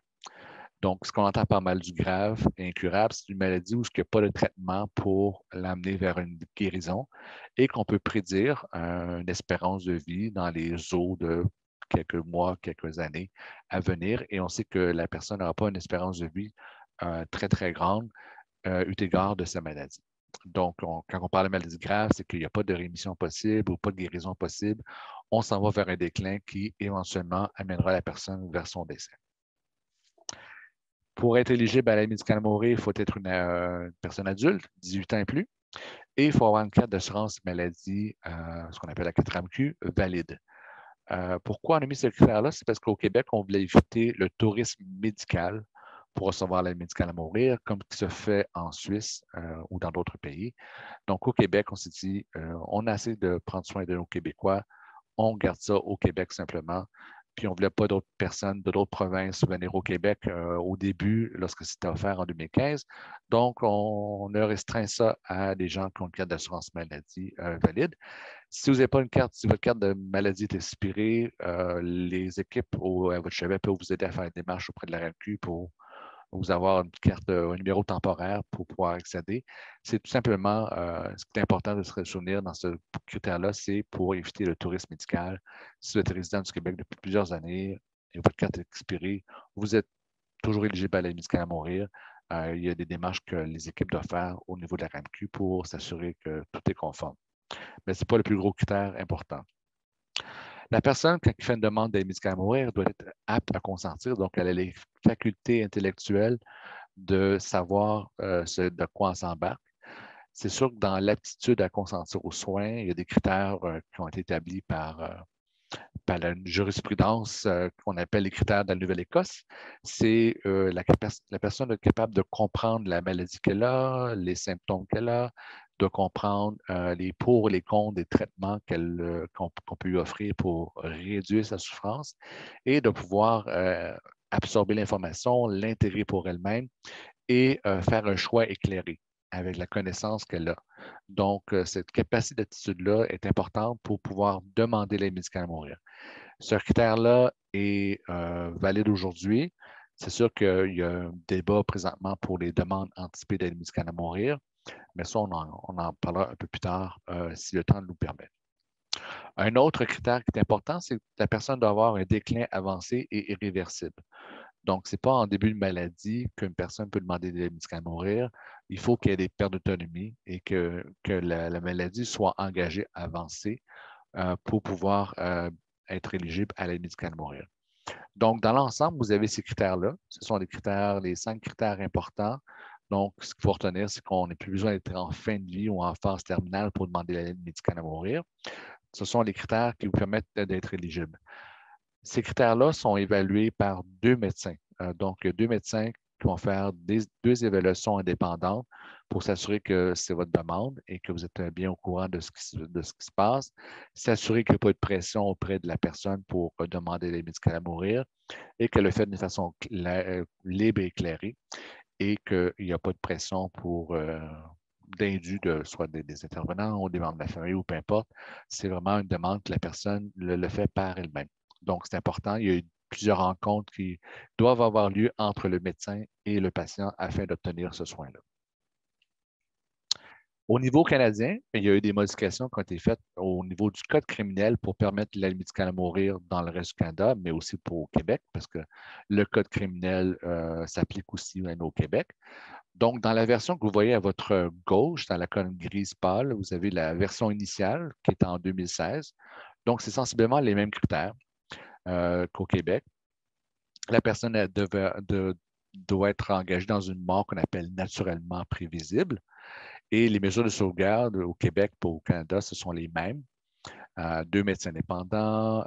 Donc, ce qu'on entend par maladie grave et incurable, c'est une maladie où il n'y a pas de traitement pour l'amener vers une guérison et qu'on peut prédire une espérance de vie dans les eaux de quelques mois, quelques années à venir. Et on sait que la personne n'aura pas une espérance de vie très, très grande eu égard de sa maladie. Donc, quand on parle de maladie grave, c'est qu'il n'y a pas de rémission possible ou pas de guérison possible. On s'en va vers un déclin qui éventuellement amènera la personne vers son décès. Pour être éligible à l'aide médicale à mourir, il faut être une personne adulte, 18 ans et plus, et il faut avoir une carte d'assurance maladie, ce qu'on appelle la 4AMQ, valide. Pourquoi on a mis ce critère-là? C'est parce qu'au Québec, on voulait éviter le tourisme médical pour recevoir l'aide médicale à mourir, comme qui se fait en Suisse ou dans d'autres pays. Donc, au Québec, on s'est dit, on a assez de prendre soin de nos Québécois, on garde ça au Québec simplement. Puis on ne voulait pas d'autres personnes de d'autres provinces venir au Québec au début, lorsque c'était offert en 2015. Donc, on a restreint ça à des gens qui ont une carte d'assurance maladie valide. Si vous n'avez pas une carte, si votre carte de maladie est expirée, les équipes à votre chevet peuvent vous aider à faire une démarche auprès de la RAMQ pour vous avoir une carte, un numéro temporaire pour pouvoir accéder. C'est tout simplement ce qui est important de se souvenir dans ce critère-là, c'est pour éviter le tourisme médical. Si vous êtes résident du Québec depuis plusieurs années et votre carte est expirée, vous êtes toujours éligible à l'aide médicale à mourir. Il y a des démarches que les équipes doivent faire au niveau de la RAMQ pour s'assurer que tout est conforme. mais ce n'est pas le plus gros critère important. La personne, quand elle fait une demande d'aide médicale à mourir, doit être apte à consentir, donc elle a les facultés intellectuelles de savoir de quoi on s'embarque. C'est sûr que dans l'aptitude à consentir aux soins, il y a des critères qui ont été établis par la jurisprudence qu'on appelle les critères de la Nouvelle-Écosse. C'est la personne est capable de comprendre la maladie qu'elle a, les symptômes qu'elle a, de comprendre les pour et les contre des traitements qu'on peut lui offrir pour réduire sa souffrance et de pouvoir absorber l'information, l'intégrer pour elle-même et faire un choix éclairé avec la connaissance qu'elle a. Donc, cette capacité d'attitude-là est importante pour pouvoir demander l'aide médicale à mourir. Ce critère-là est valide aujourd'hui. C'est sûr qu'il y a un débat présentement pour les demandes anticipées d'aide médicale à mourir, mais ça, on en parlera un peu plus tard si le temps nous permet. Un autre critère qui est important, c'est que la personne doit avoir un déclin avancé et irréversible. Donc, ce n'est pas en début de maladie qu'une personne peut demander de l'aide médicale à mourir. Il faut qu'il y ait des pertes d'autonomie et que la maladie soit engagée, avancée pour pouvoir être éligible à l'aide médicale à mourir. Donc, dans l'ensemble, vous avez ces critères-là. Ce sont les 5 critères importants. Donc, ce qu'il faut retenir, c'est qu'on n'a plus besoin d'être en fin de vie ou en phase terminale pour demander l'aide médicale à mourir. Ce sont les critères qui vous permettent d'être éligible. Ces critères-là sont évalués par 2 médecins. Donc, il y a 2 médecins qui vont faire 2 évaluations indépendantes pour s'assurer que c'est votre demande et que vous êtes bien au courant de ce qui se passe. S'assurer qu'il n'y a pas de pression auprès de la personne pour demander l'aide médicale à mourir et qu'elle le fait d'une façon libre et éclairée et qu'il n'y a pas de pression pour d'indu de soit des intervenants ou des membres de la famille ou peu importe. C'est vraiment une demande que la personne le fait par elle-même. Donc, c'est important. Il y a eu plusieurs rencontres qui doivent avoir lieu entre le médecin et le patient afin d'obtenir ce soin-là. Au niveau canadien, il y a eu des modifications qui ont été faites au niveau du code criminel pour permettre l'aide médicale à mourir dans le reste du Canada, mais aussi pour au Québec, parce que le code criminel s'applique aussi même au Québec. Donc, dans la version que vous voyez à votre gauche, dans la colonne grise pâle, vous avez la version initiale qui est en 2016. Donc, c'est sensiblement les mêmes critères qu'au Québec. La personne doit être engagée dans une mort qu'on appelle naturellement prévisible. Et les mesures de sauvegarde au Québec et au Canada, ce sont les mêmes. 2 médecins indépendants.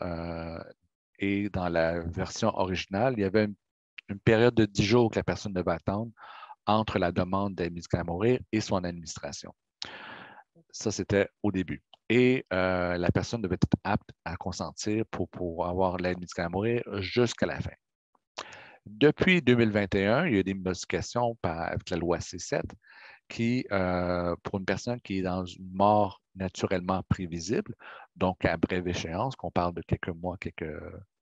Et dans la version originale, il y avait une période de 10 jours que la personne devait attendre entre la demande d'aide médicale à mourir et son administration. Ça, c'était au début. Et la personne devait être apte à consentir pour avoir l'aide médicale à mourir jusqu'à la fin. Depuis 2021, il y a des modifications avec la loi C7 qui, pour une personne qui est dans une mort naturellement prévisible, donc à brève échéance, qu'on parle de quelques mois,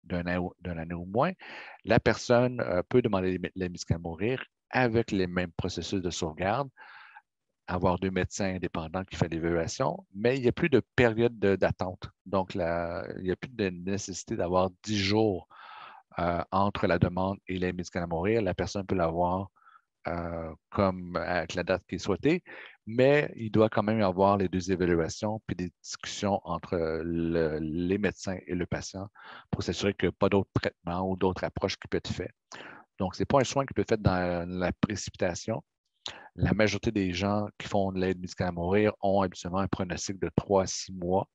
d'un année ou moins, la personne peut demander l'aide médicale à mourir avec les mêmes processus de sauvegarde, avoir 2 médecins indépendants qui font l'évaluation, mais il n'y a plus de période d'attente. Donc, il n'y a plus de nécessité d'avoir 10 jours entre la demande et l'aide médicale à mourir. La personne peut l'avoir comme avec la date qui est souhaitée, mais il doit quand même y avoir les 2 évaluations puis des discussions entre les médecins et le patient pour s'assurer qu'il n'y a pas d'autres traitements ou d'autres approches qui peuvent être faites. Donc, ce n'est pas un soin qui peut être fait dans la précipitation. La majorité des gens qui font de l'aide médicale à mourir ont habituellement un pronostic de 3 à 6 mois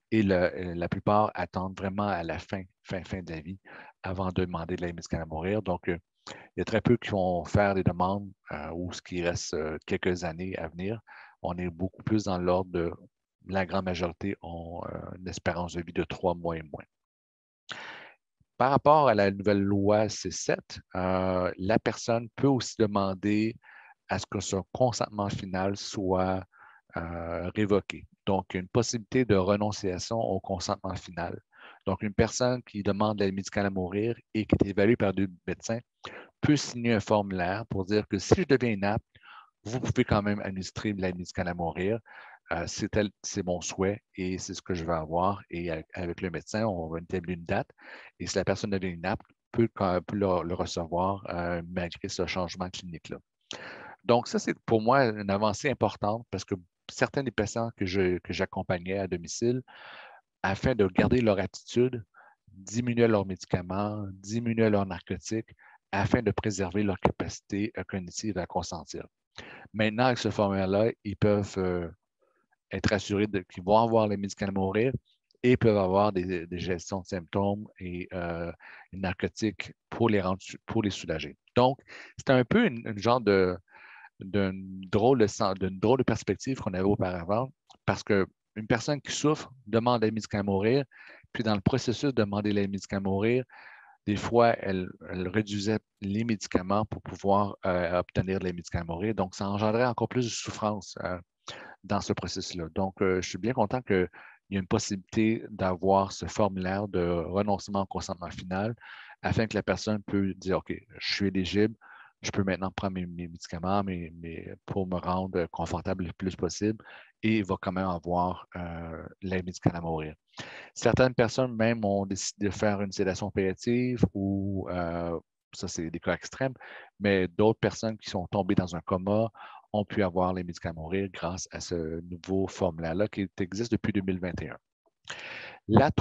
et la plupart attendent vraiment à la fin de la vie avant de demander de l'aide médicale à mourir. Donc, il y a très peu qui vont faire des demandes ou ce qui reste quelques années à venir. On est beaucoup plus dans l'ordre de la grande majorité ont une espérance de vie de 3 mois et moins. Par rapport à la nouvelle loi C7, la personne peut aussi demander à ce que son consentement final soit révoqué. Donc, une possibilité de renonciation au consentement final. Donc, une personne qui demande l'aide médicale à mourir et qui est évaluée par 2 médecins peut signer un formulaire pour dire que si je deviens inapte, vous pouvez quand même administrer l'aide médicale à mourir. C'est mon souhait et c'est ce que je veux avoir. Et avec le médecin, on va établir une date. Et si la personne devient inapte, peut le recevoir malgré ce changement clinique-là. Donc, ça, c'est pour moi une avancée importante parce que certains des patients que j'accompagnais à domicile, afin de garder leur attitude, diminuer leurs médicaments, diminuer leurs narcotiques, afin de préserver leur capacité cognitive à consentir. Maintenant, avec ce formulaire-là, ils peuvent être assurés qu'ils vont avoir les médicaments à mourir et peuvent avoir des gestions de symptômes et narcotiques pour pour les soulager. Donc, c'est un peu une genre d'une drôle de perspective qu'on avait auparavant, parce qu'une personne qui souffre demande les médicaments à mourir, puis dans le processus de demander les médicaments à mourir, des fois, elle réduisait les médicaments pour pouvoir obtenir les médicaments à mourir. Donc, ça engendrait encore plus de souffrance dans ce processus-là. Donc, je suis bien content qu'il y ait une possibilité d'avoir ce formulaire de renoncement au consentement final afin que la personne puisse dire, OK, je suis éligible, je peux maintenant prendre mes médicaments pour me rendre confortable le plus possible et il va quand même avoir les médicaments à mourir. Certaines personnes même ont décidé de faire une sédation palliative ou ça, c'est des cas extrêmes, mais d'autres personnes qui sont tombées dans un coma ont pu avoir les médicaments à mourir grâce à ce nouveau formulaire-là qui existe depuis 2021. La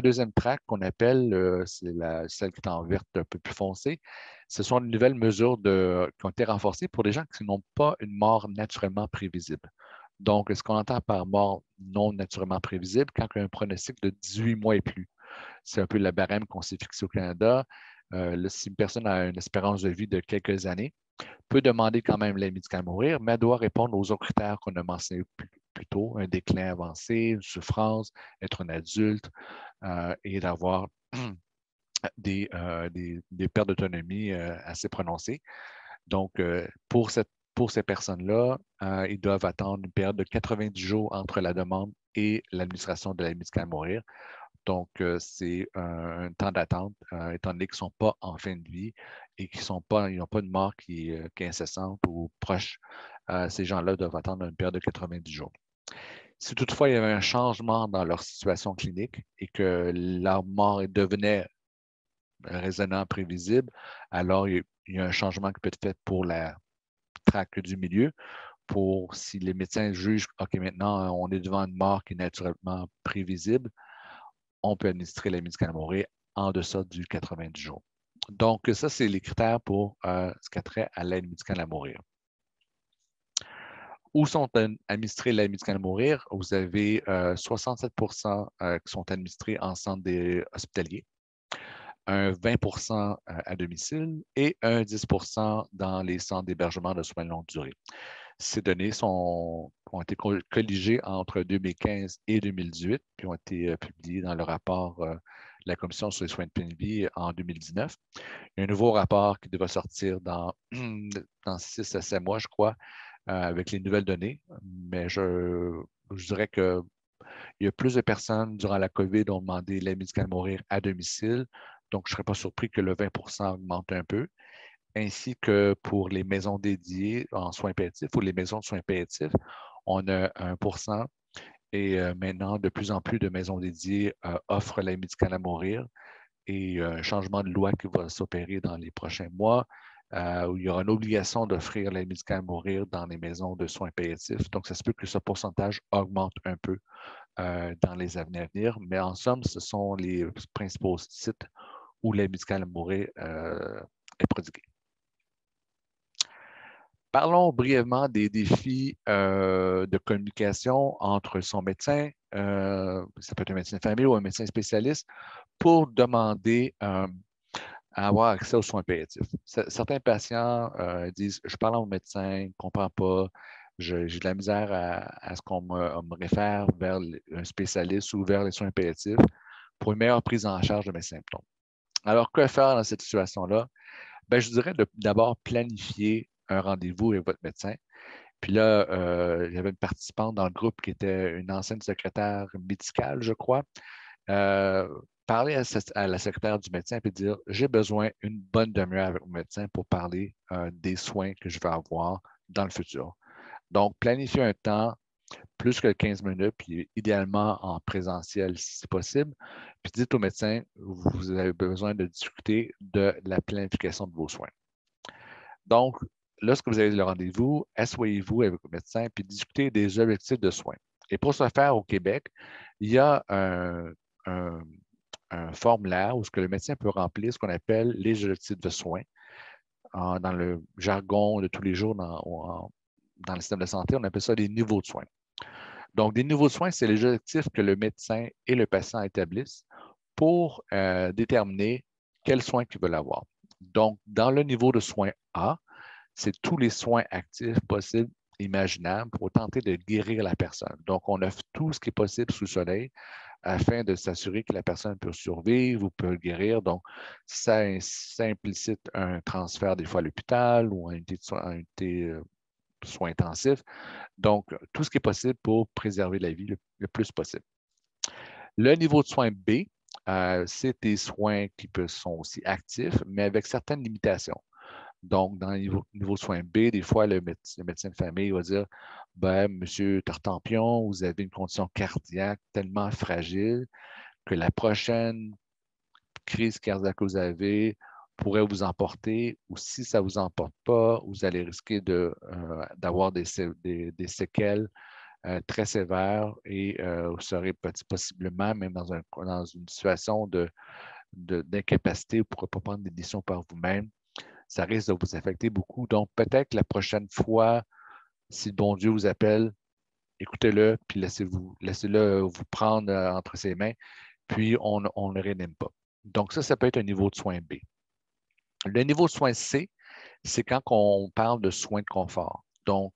deuxième track qu'on appelle, c'est celle qui est en verte un peu plus foncée, ce sont de nouvelles mesures qui ont été renforcées pour des gens qui n'ont pas une mort naturellement prévisible. Donc, ce qu'on entend par mort non naturellement prévisible, quand il y a un pronostic de 18 mois et plus. C'est un peu le barème qu'on s'est fixé au Canada. Là, si une personne a une espérance de vie de quelques années, peut demander quand même les médicaments à mourir, mais elle doit répondre aux autres critères qu'on a mentionnés plus tôt, un déclin avancé, une souffrance, être un adulte et d'avoir des pertes d'autonomie assez prononcées. Donc, pour ces personnes-là, ils doivent attendre une période de 90 jours entre la demande et l'administration de la médicament à mourir. Donc, c'est un temps d'attente, étant donné qu'ils ne sont pas en fin de vie et qu'ils n'ont pas de mort qui est incessante ou proche. Ces gens-là doivent attendre une période de 90 jours. Si toutefois il y avait un changement dans leur situation clinique et que leur mort devenait raisonnablement prévisible, alors il y a un changement qui peut être fait pour la traque du milieu, pour si les médecins jugent, OK, maintenant, on est devant une mort qui est naturellement prévisible, on peut administrer les médicaments à mourir en deçà du 90 jours. Donc, ça, c'est les critères pour ce qui a trait à l'aide médicale à mourir. Où sont administrés l'aide médicale à mourir? Vous avez 67 qui sont administrés en centre hospitalier, un 20 à domicile et un 10 dans les centres d'hébergement de soins de longue durée. Ces données ont été colligées entre 2015 et 2018, puis ont été publiées dans le rapport de la Commission sur les soins de pleine vie en 2019. Il y a un nouveau rapport qui devra sortir dans 6 à 7 mois, je crois, avec les nouvelles données. Mais je dirais qu'il y a plus de personnes durant la COVID ont demandé l'aide médicale à mourir à domicile. Donc, je ne serais pas surpris que le 20 augmente un peu, ainsi que pour les maisons dédiées en soins palliatifs ou les maisons de soins palliatifs, on a 1 et maintenant, de plus en plus de maisons dédiées offrent l'aide médicale à mourir et un changement de loi qui va s'opérer dans les prochains mois où il y aura une obligation d'offrir l'aide médicale à mourir dans les maisons de soins palliatifs. Donc, ça se peut que ce pourcentage augmente un peu dans les années à venir, mais en somme, ce sont les principaux sites où l'aide médicale à mourir est prodiguée. Parlons brièvement des défis de communication entre son médecin, ça peut être un médecin de famille ou un médecin spécialiste, pour demander à avoir accès aux soins palliatifs. Certains patients disent « Je parle à mon médecin, il ne comprend pas, j'ai de la misère à ce qu'on me réfère vers un spécialiste ou vers les soins palliatifs pour une meilleure prise en charge de mes symptômes. » Alors, que faire dans cette situation-là? Ben, je dirais d'abord planifier un rendez-vous avec votre médecin. Puis là, il y avait une participante dans le groupe qui était une ancienne secrétaire médicale, je crois. Parler à la secrétaire du médecin et dire j'ai besoin d'une bonne demi-heure avec mon médecin pour parler des soins que je vais avoir dans le futur. Donc, planifier un temps plus que 15 minutes, puis idéalement en présentiel si c'est possible. Puis dites au médecin, vous avez besoin de discuter de la planification de vos soins. Donc, lorsque vous avez le rendez-vous, asseyez-vous avec votre médecin puis discutez des objectifs de soins. Et pour ce faire, au Québec, il y a un formulaire où ce que le médecin peut remplir ce qu'on appelle les objectifs de soins. Dans le jargon de tous les jours dans le système de santé, on appelle ça des niveaux de soins. Donc, des niveaux de soins, c'est les objectifs que le médecin et le patient établissent pour déterminer quels soins ils veulent avoir. Donc, dans le niveau de soins A, c'est tous les soins actifs possibles, imaginables, pour tenter de guérir la personne. Donc, on offre tout ce qui est possible sous le soleil afin de s'assurer que la personne peut survivre ou peut guérir. Donc, ça implicite un transfert des fois à l'hôpital ou à une unité soins intensifs. Donc, tout ce qui est possible pour préserver la vie le plus possible. Le niveau de soins B, c'est des soins qui sont aussi actifs, mais avec certaines limitations. Donc, dans le niveau de soins B, des fois, le médecin de famille va dire ben, Monsieur Tartampion, vous avez une condition cardiaque tellement fragile que la prochaine crise cardiaque que vous avez pourrait vous emporter, ou si ça ne vous emporte pas, vous allez risquer d'avoir des séquelles très sévères et vous serez possiblement même dans une situation d'incapacité, vous ne pourrez pas prendre des décisions par vous-même. Ça risque de vous affecter beaucoup. Donc, peut-être la prochaine fois, si le bon Dieu vous appelle, écoutez-le, puis laissez-le vous prendre entre ses mains, puis on ne le réanime pas. Donc, ça peut être un niveau de soin B. Le niveau de soin C, c'est quand on parle de soins de confort. Donc,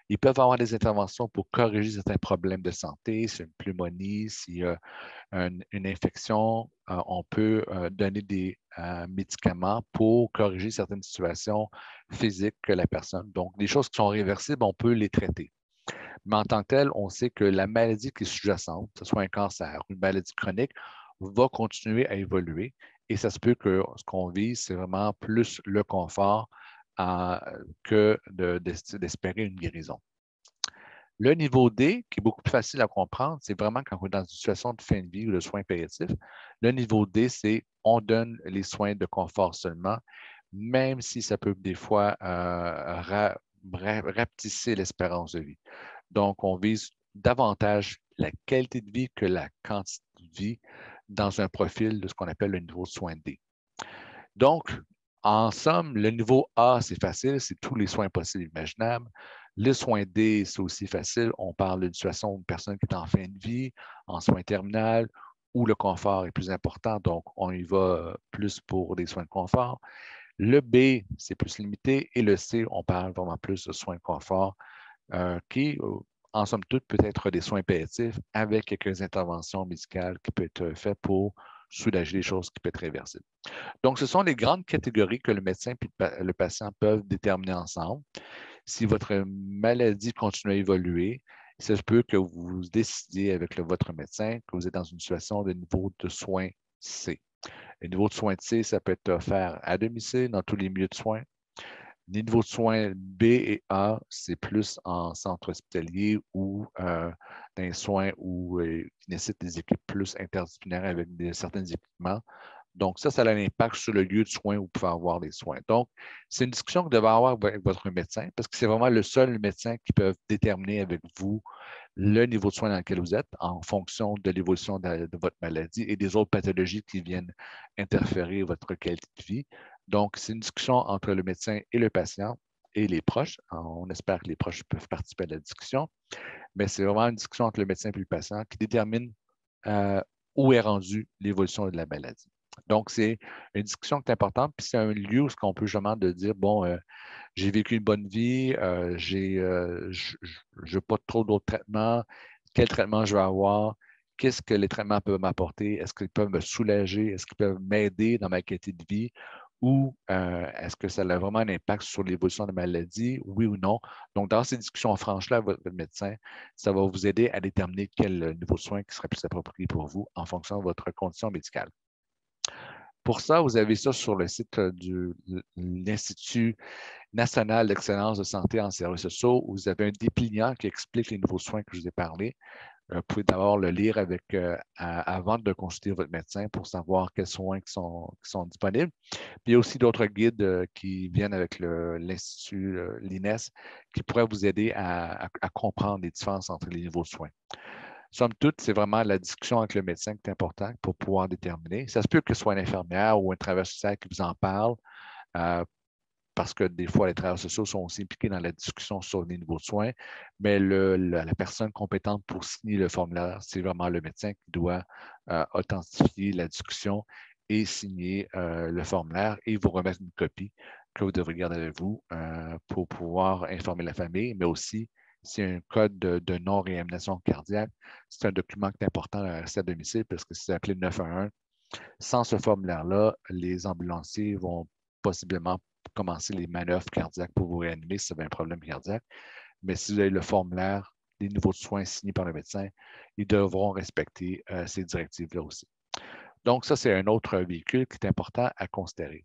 ils peuvent avoir des interventions pour corriger certains problèmes de santé, s'il y a une pneumonie, s'il y a une infection, on peut donner des médicaments pour corriger certaines situations physiques que la personne. Donc, des choses qui sont réversibles, on peut les traiter. Mais en tant que tel, on sait que la maladie qui est sous-jacente, que ce soit un cancer, une maladie chronique, va continuer à évoluer. Et ça se peut que ce qu'on vise, c'est vraiment plus le confort que d'espérer une guérison. Le niveau D, qui est beaucoup plus facile à comprendre, c'est vraiment quand on est dans une situation de fin de vie ou de soins palliatifs. Le niveau D, c'est on donne les soins de confort seulement, même si ça peut des fois rapetisser l'espérance de vie. Donc, on vise davantage la qualité de vie que la quantité de vie dans un profil de ce qu'on appelle le niveau de soins D. Donc, en somme, le niveau A, c'est facile, c'est tous les soins possibles et imaginables. Le soin D, c'est aussi facile. On parle d'une situation d'une personne qui est en fin de vie, en soins terminaux, où le confort est plus important, donc on y va plus pour des soins de confort. Le B, c'est plus limité, et le C, on parle vraiment plus de soins de confort, qui, en somme toute, peut être des soins palliatifs avec quelques interventions médicales qui peuvent être faites pour soulager les choses qui peuvent être réversibles. Donc, ce sont les grandes catégories que le médecin et le patient peuvent déterminer ensemble. Si votre maladie continue à évoluer, il se peut que vous décidiez avec votre médecin que vous êtes dans une situation de niveau de soins C. Le niveau de soins C, ça peut être offert à domicile dans tous les milieux de soins. Les niveaux de soins B et A, c'est plus en centre hospitalier ou dans les soins qui nécessitent des équipes plus interdisciplinaires avec certains équipements. Donc, ça a un impact sur le lieu de soins où vous pouvez avoir des soins. Donc, c'est une discussion que vous devez avoir avec votre médecin parce que c'est vraiment le seul médecin qui peut déterminer avec vous le niveau de soins dans lequel vous êtes en fonction de l'évolution de votre maladie et des autres pathologies qui viennent interférer votre qualité de vie. Donc, c'est une discussion entre le médecin et le patient et les proches. On espère que les proches peuvent participer à la discussion, mais c'est vraiment une discussion entre le médecin et le patient qui détermine où est rendue l'évolution de la maladie. Donc, c'est une discussion qui est importante, puis c'est un lieu où on peut justement de dire, bon, j'ai vécu une bonne vie, je n'ai pas trop d'autres traitements, quel traitement je vais avoir, qu'est-ce que les traitements peuvent m'apporter, est-ce qu'ils peuvent me soulager, est-ce qu'ils peuvent m'aider dans ma qualité de vie, ou est-ce que ça a vraiment un impact sur l'évolution de la maladie, oui ou non. Donc, dans ces discussions franches-là avec votre médecin, ça va vous aider à déterminer quel niveau de soins qui serait plus approprié pour vous en fonction de votre condition médicale. Pour ça, vous avez ça sur le site de l'Institut national d'excellence de santé en services sociaux, où vous avez un dépliant qui explique les nouveaux soins que je vous ai parlé. Vous pouvez d'abord le lire avant de consulter votre médecin pour savoir quels soins qui sont disponibles. Puis il y a aussi d'autres guides qui viennent avec l'Institut, l'INES, qui pourraient vous aider à comprendre les différences entre les niveaux de soins. Somme toute, c'est vraiment la discussion avec le médecin qui est importante pour pouvoir déterminer. Ça se peut que ce soit une infirmière ou un travailleur social qui vous en parle, parce que des fois, les travailleurs sociaux sont aussi impliqués dans la discussion sur les niveaux de soins, mais la personne compétente pour signer le formulaire, c'est vraiment le médecin qui doit authentifier la discussion et signer le formulaire et vous remettre une copie que vous devrez garder avec vous pour pouvoir informer la famille, mais aussi s'il y a un code de non-réanimation cardiaque, c'est un document qui est important à rester à domicile parce que c'est appelé 911. Sans ce formulaire-là, les ambulanciers vont possiblement commencer les manœuvres cardiaques pour vous réanimer si vous avez un problème cardiaque. Mais si vous avez le formulaire, les niveaux de soins signés par le médecin, ils devront respecter ces directives-là aussi. Donc, ça, c'est un autre véhicule qui est important à considérer.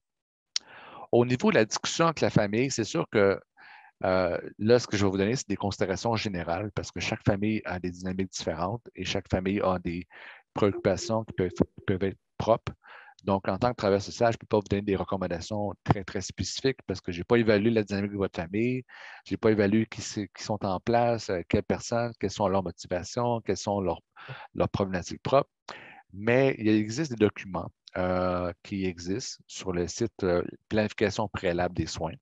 Au niveau de la discussion avec la famille, c'est sûr que là, ce que je vais vous donner, c'est des considérations générales parce que chaque famille a des dynamiques différentes et chaque famille a des préoccupations qui peuvent être propres. Donc, en tant que travailleur social, je ne peux pas vous donner des recommandations très, très spécifiques parce que je n'ai pas évalué la dynamique de votre famille, je n'ai pas évalué qui sont en place, quelles personnes, quelles sont leurs motivations, quelles sont leurs problématiques propres. Mais il existe des documents qui existent sur le site Planification préalable des soins.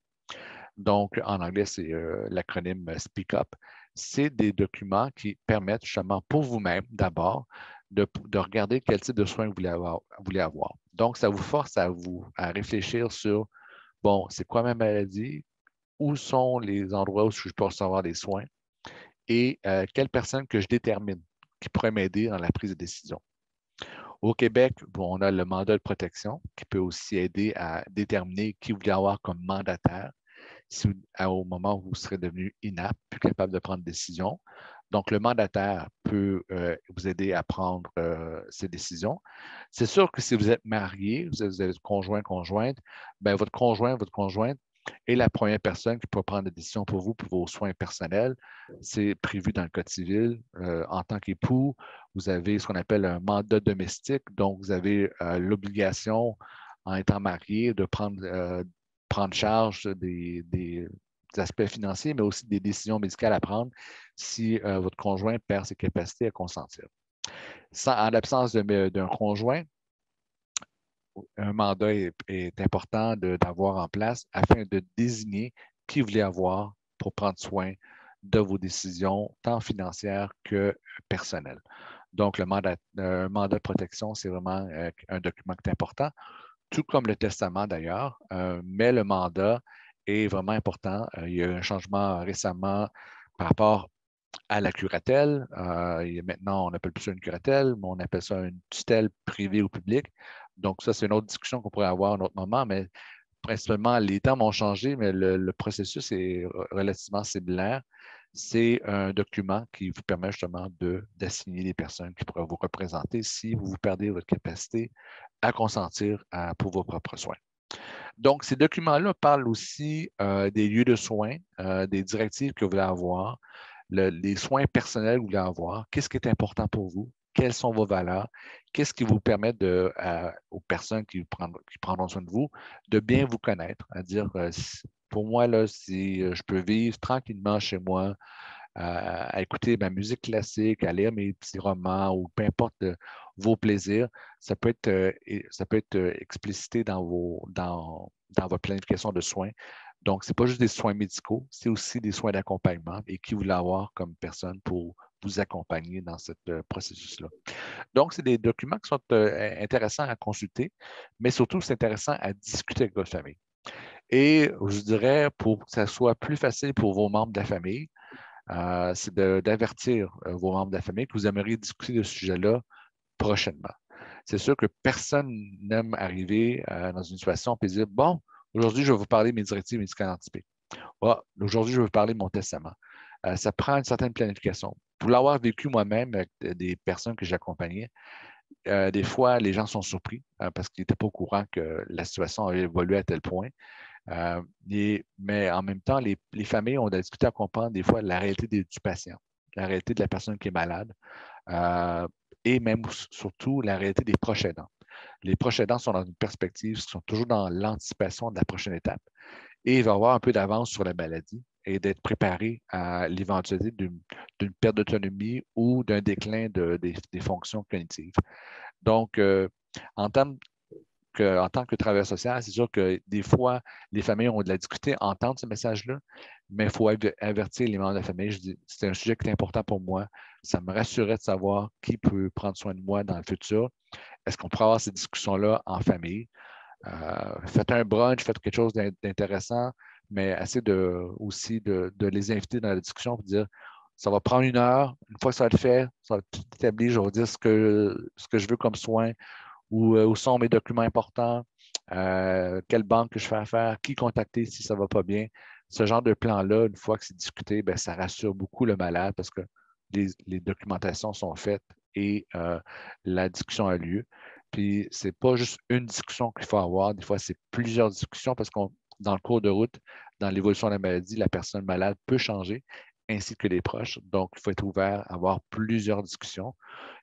Donc, en anglais, c'est l'acronyme Speak Up. C'est des documents qui permettent justement pour vous-même, d'abord, de regarder quel type de soins vous voulez avoir. Donc, ça vous force à réfléchir sur, bon, c'est quoi ma maladie? Où sont les endroits où je peux recevoir des soins? Et quelle personne que je détermine qui pourrait m'aider dans la prise de décision. Au Québec, bon, on a le mandat de protection qui peut aussi aider à déterminer qui vous voulez avoir comme mandataire au moment où vous serez devenu inapte, plus capable de prendre des décisions. Donc, le mandataire peut vous aider à prendre ces décisions. C'est sûr que si vous êtes marié, vous êtes conjoint, conjointe, bien, votre conjoint, votre conjointe est la première personne qui peut prendre des décisions pour vous, pour vos soins personnels. C'est prévu dans le Code civil. En tant qu'époux, vous avez ce qu'on appelle un mandat domestique. Donc, vous avez l'obligation, en étant marié, de prendre charge des aspects financiers, mais aussi des décisions médicales à prendre si votre conjoint perd ses capacités à consentir. En l'absence d'un conjoint, un mandat est important d'avoir en place afin de désigner qui vous voulez avoir pour prendre soin de vos décisions, tant financières que personnelles. Donc, un mandat de protection, c'est vraiment un document qui est important, tout comme le testament d'ailleurs, mais le mandat est vraiment important. Il y a eu un changement récemment par rapport à la curatelle. Maintenant, on n'appelle plus ça une curatelle, mais on appelle ça une tutelle privée ou publique. Donc, ça, c'est une autre discussion qu'on pourrait avoir à un autre moment, mais principalement, les termes ont changé, mais le processus est relativement similaire. C'est un document qui vous permet justement d'assigner les personnes qui pourraient vous représenter si vous perdez votre capacité à consentir pour vos propres soins. Donc, ces documents-là parlent aussi des lieux de soins, des directives que vous voulez avoir, les soins personnels que vous voulez avoir, qu'est-ce qui est important pour vous, quelles sont vos valeurs, qu'est-ce qui vous permet aux personnes qui prendront soin de vous de bien vous connaître, à dire, pour moi, là, si je peux vivre tranquillement chez moi, à écouter ma musique classique, à lire mes petits romans ou peu importe vos plaisirs, ça peut être explicité dans votre planification de soins. Donc, ce n'est pas juste des soins médicaux, c'est aussi des soins d'accompagnement et qui vous voulez avoir comme personne pour vous accompagner dans ce processus-là. Donc, c'est des documents qui sont intéressants à consulter, mais surtout, c'est intéressant à discuter avec votre famille. Et je dirais, pour que ça soit plus facile pour vos membres de la famille, c'est d'avertir vos membres de la famille que vous aimeriez discuter de ce sujet-là prochainement. C'est sûr que personne n'aime arriver dans une situation et dire, bon, aujourd'hui, je vais vous parler de mes directives médicales anticipées. Aujourd'hui, je vais vous parler de mon testament. Ça prend une certaine planification. Pour l'avoir vécu moi-même avec des personnes que j'accompagnais, Des fois, les gens sont surpris parce qu'ils n'étaient pas au courant que la situation avait évolué à tel point. Mais en même temps, les familles ont discuté à comprendre des fois la réalité du patient, la réalité de la personne qui est malade et même surtout la réalité des proches aidants. Les proches aidants sont dans une perspective, sont toujours dans l'anticipation de la prochaine étape et il va avoir un peu d'avance sur la maladie et d'être préparé à l'éventualité d'une perte d'autonomie ou d'un déclin des fonctions cognitives. Donc, en termes en tant que travailleur social, c'est sûr que des fois, les familles ont de la difficulté à entendre ce message-là, mais il faut avertir les membres de la famille. Je dis, c'est un sujet qui est important pour moi. Ça me rassurait de savoir qui peut prendre soin de moi dans le futur. Est-ce qu'on pourrait avoir ces discussions-là en famille? Faites un brunch, faites quelque chose d'intéressant, mais essayez aussi de les inviter dans la discussion pour dire ça va prendre 1 heure. Une fois que ça va être fait, ça va être tout établi, je vais vous dire ce que je veux comme soin, où sont mes documents importants, quelle banque que je fais affaire, qui contacter si ça ne va pas bien. Ce genre de plan-là, une fois que c'est discuté, bien, ça rassure beaucoup le malade parce que les documentations sont faites et la discussion a lieu. Puis, ce n'est pas juste une discussion qu'il faut avoir, des fois, c'est plusieurs discussions parce que dans le cours de route, dans l'évolution de la maladie, la personne malade peut changer, ainsi que les proches. Donc, il faut être ouvert à avoir plusieurs discussions.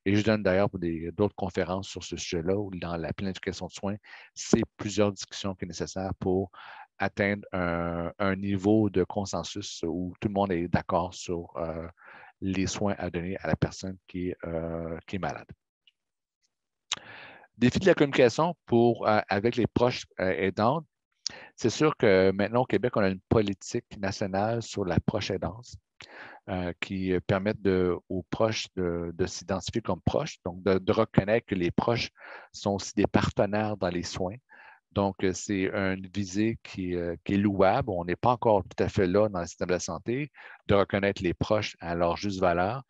Et je donne d'ailleurs pour d'autres conférences sur ce sujet-là, où dans la planification de soins, c'est plusieurs discussions qui sont nécessaires pour atteindre un niveau de consensus où tout le monde est d'accord sur les soins à donner à la personne qui est malade. Défi de la communication avec les proches aidants. C'est sûr que maintenant au Québec, on a une politique nationale sur la proche aidance qui permettent aux proches de s'identifier comme proches, donc de reconnaître que les proches sont aussi des partenaires dans les soins. Donc, c'est une visée qui est louable. On n'est pas encore tout à fait là dans le système de la santé, de reconnaître les proches à leur juste valeur,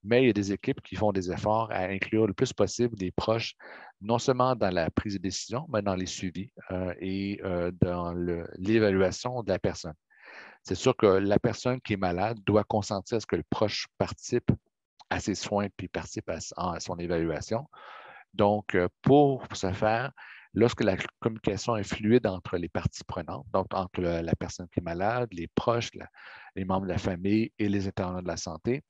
mais il y a des équipes qui font des efforts à inclure le plus possible les proches, non seulement dans la prise de décision, mais dans les suivis et dans l'évaluation de la personne. C'est sûr que la personne qui est malade doit consentir à ce que le proche participe à ses soins puis participe à son évaluation. Donc, pour ce faire, lorsque la communication est fluide entre les parties prenantes, donc entre la personne qui est malade, les proches, les membres de la famille et les intervenants de la santé,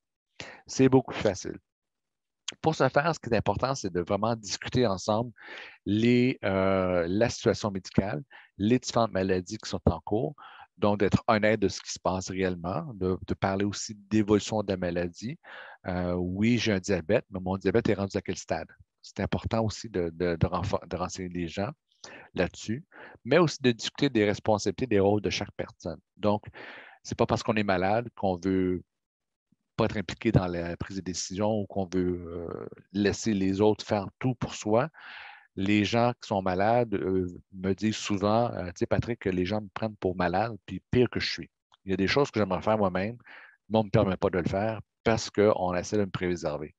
c'est beaucoup plus facile. Pour ce faire, ce qui est important, c'est de vraiment discuter ensemble la situation médicale, les différentes maladies qui sont en cours, donc d'être honnête de ce qui se passe réellement, de parler aussi d'évolution de la maladie. Oui, j'ai un diabète, mais mon diabète est rendu à quel stade? C'est important aussi de renseigner les gens là-dessus, mais aussi de discuter des responsabilités, des rôles de chaque personne. Donc, ce n'est pas parce qu'on est malade qu'on veut pas être impliqué dans la prise de décision ou qu'on veut laisser les autres faire tout pour soi. Les gens qui sont malades me disent souvent, tu sais, Patrick, que les gens me prennent pour malade, puis pire que je suis. Il y a des choses que j'aimerais faire moi-même, mais on ne me permet pas de le faire parce qu'on essaie de me préserver.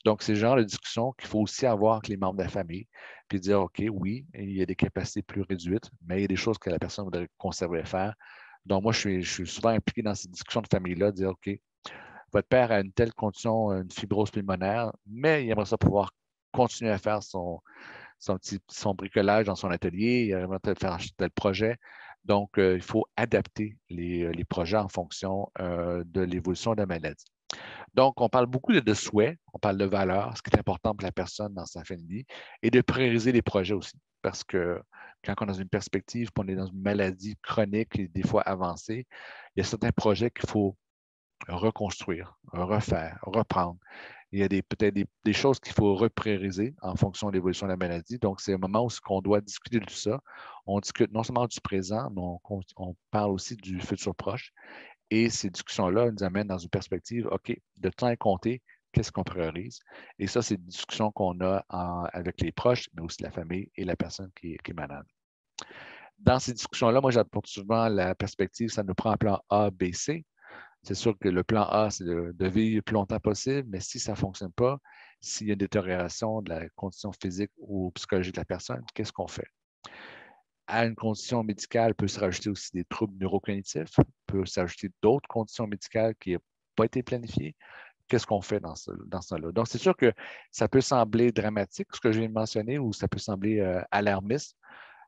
Donc, c'est le genre de discussion qu'il faut aussi avoir avec les membres de la famille, puis dire, OK, oui, il y a des capacités plus réduites, mais il y a des choses que la personne voudrait conserver et faire. Donc, moi, je suis souvent impliqué dans ces discussions de famille-là, dire, OK, votre père a une telle condition, une fibrose pulmonaire, mais il aimerait ça pouvoir continuer à faire son bricolage dans son atelier, il aimerait faire tel projet. Donc, il faut adapter les projets en fonction de l'évolution de la maladie. Donc, on parle beaucoup de souhaits, on parle de valeurs, ce qui est important pour la personne dans sa fin de vie, et de prioriser les projets aussi. Parce que quand on est dans une perspective, on est dans une maladie chronique et des fois avancée, il y a certains projets qu'il faut reconstruire, refaire, reprendre. Il y a peut-être des choses qu'il faut reprioriser en fonction de l'évolution de la maladie. Donc, c'est un moment où on doit discuter de tout ça. On discute non seulement du présent, mais on parle aussi du futur proche. Et ces discussions-là nous amènent dans une perspective, OK, de temps à compter, qu'est-ce qu'on priorise? Et ça, c'est une discussion qu'on a avec les proches, mais aussi la famille et la personne qui est malade. Dans ces discussions-là, moi, j'apporte souvent la perspective, ça nous prend un plan A, B, C. C'est sûr que le plan A, c'est de vivre le plus longtemps possible, mais si ça ne fonctionne pas, s'il y a une détérioration de la condition physique ou psychologique de la personne, qu'est-ce qu'on fait? À une condition médicale peut se rajouter aussi des troubles neurocognitifs, peut s'ajouter d'autres conditions médicales qui n'ont pas été planifiées. qu'est-ce qu'on fait dans ce là. Donc, c'est sûr que ça peut sembler dramatique, ce que je viens de mentionner, ou ça peut sembler alarmiste,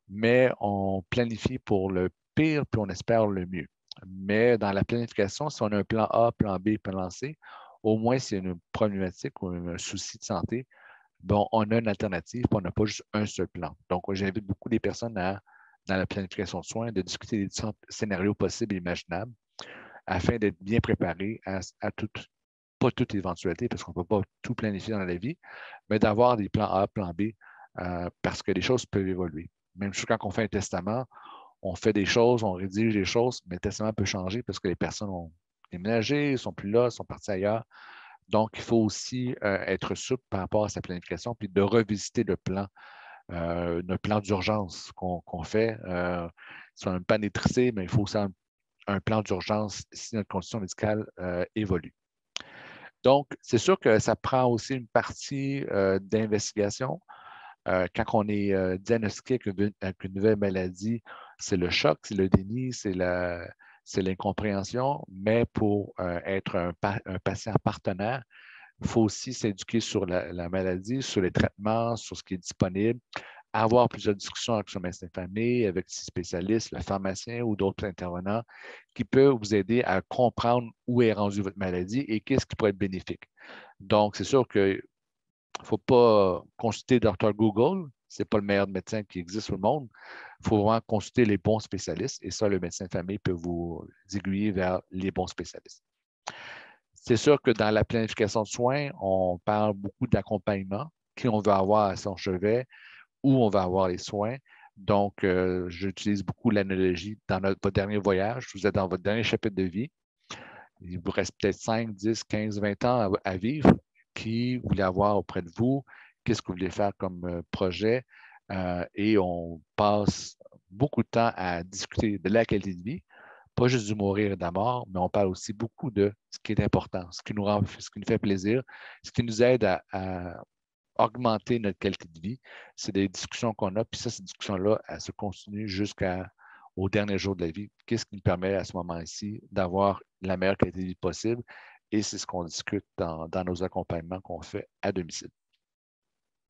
mais on planifie pour le pire, puis on espère le mieux. Mais dans la planification, si on a un plan A, plan B, plan C, au moins s'il y a une problématique ou un souci de santé, bon, on a une alternative, puis on n'a pas juste un seul plan. Donc, j'invite beaucoup les personnes dans la planification de soins, de discuter des différents scénarios possibles et imaginables afin d'être bien préparé à pas toute éventualité, parce qu'on ne peut pas tout planifier dans la vie, mais d'avoir des plans A, plan B, parce que les choses peuvent évoluer. Même chose quand on fait un testament, on fait des choses, on rédige des choses, mais le testament peut changer parce que les personnes ont déménagé, ne sont plus là, sont parties ailleurs. Donc, il faut aussi être souple par rapport à sa planification, puis de revisiter notre plan d'urgence qu'on fait. Si on n'a pas maîtrisé, mais il faut aussi un plan d'urgence si notre condition médicale évolue. Donc, c'est sûr que ça prend aussi une partie d'investigation. Quand on est diagnostiqué avec une nouvelle maladie, c'est le choc, c'est le déni, c'est l'incompréhension, mais pour être un patient partenaire, il faut aussi s'éduquer sur la maladie, sur les traitements, sur ce qui est disponible, avoir plusieurs discussions avec son médecin de famille, avec ses spécialistes, le pharmacien ou d'autres intervenants qui peuvent vous aider à comprendre où est rendue votre maladie et qu'est-ce qui pourrait être bénéfique. Donc, c'est sûr qu'il ne faut pas consulter Dr. Google, ce n'est pas le meilleur médecin qui existe au monde. Il faut vraiment consulter les bons spécialistes et ça, le médecin de famille peut vous aiguiller vers les bons spécialistes. C'est sûr que dans la planification de soins, on parle beaucoup d'accompagnement, qui on veut avoir à son chevet, où on va avoir les soins. Donc, j'utilise beaucoup l'analogie dans votre dernier voyage. Vous êtes dans votre dernier chapitre de vie. Il vous reste peut-être 5, 10, 15, 20 ans à vivre. Qui vous voulez avoir auprès de vous? Qu'est-ce que vous voulez faire comme projet? Et on passe beaucoup de temps à discuter de la qualité de vie, pas juste du mourir et de la mort, mais on parle aussi beaucoup de ce qui est important, ce qui nous fait plaisir, ce qui nous aide à augmenter notre qualité de vie. C'est des discussions qu'on a, puis ça, ces discussions-là, elles se continuent jusqu'au dernier jour de la vie. Qu'est-ce qui nous permet à ce moment-ci d'avoir la meilleure qualité de vie possible? Et c'est ce qu'on discute dans nos accompagnements qu'on fait à domicile.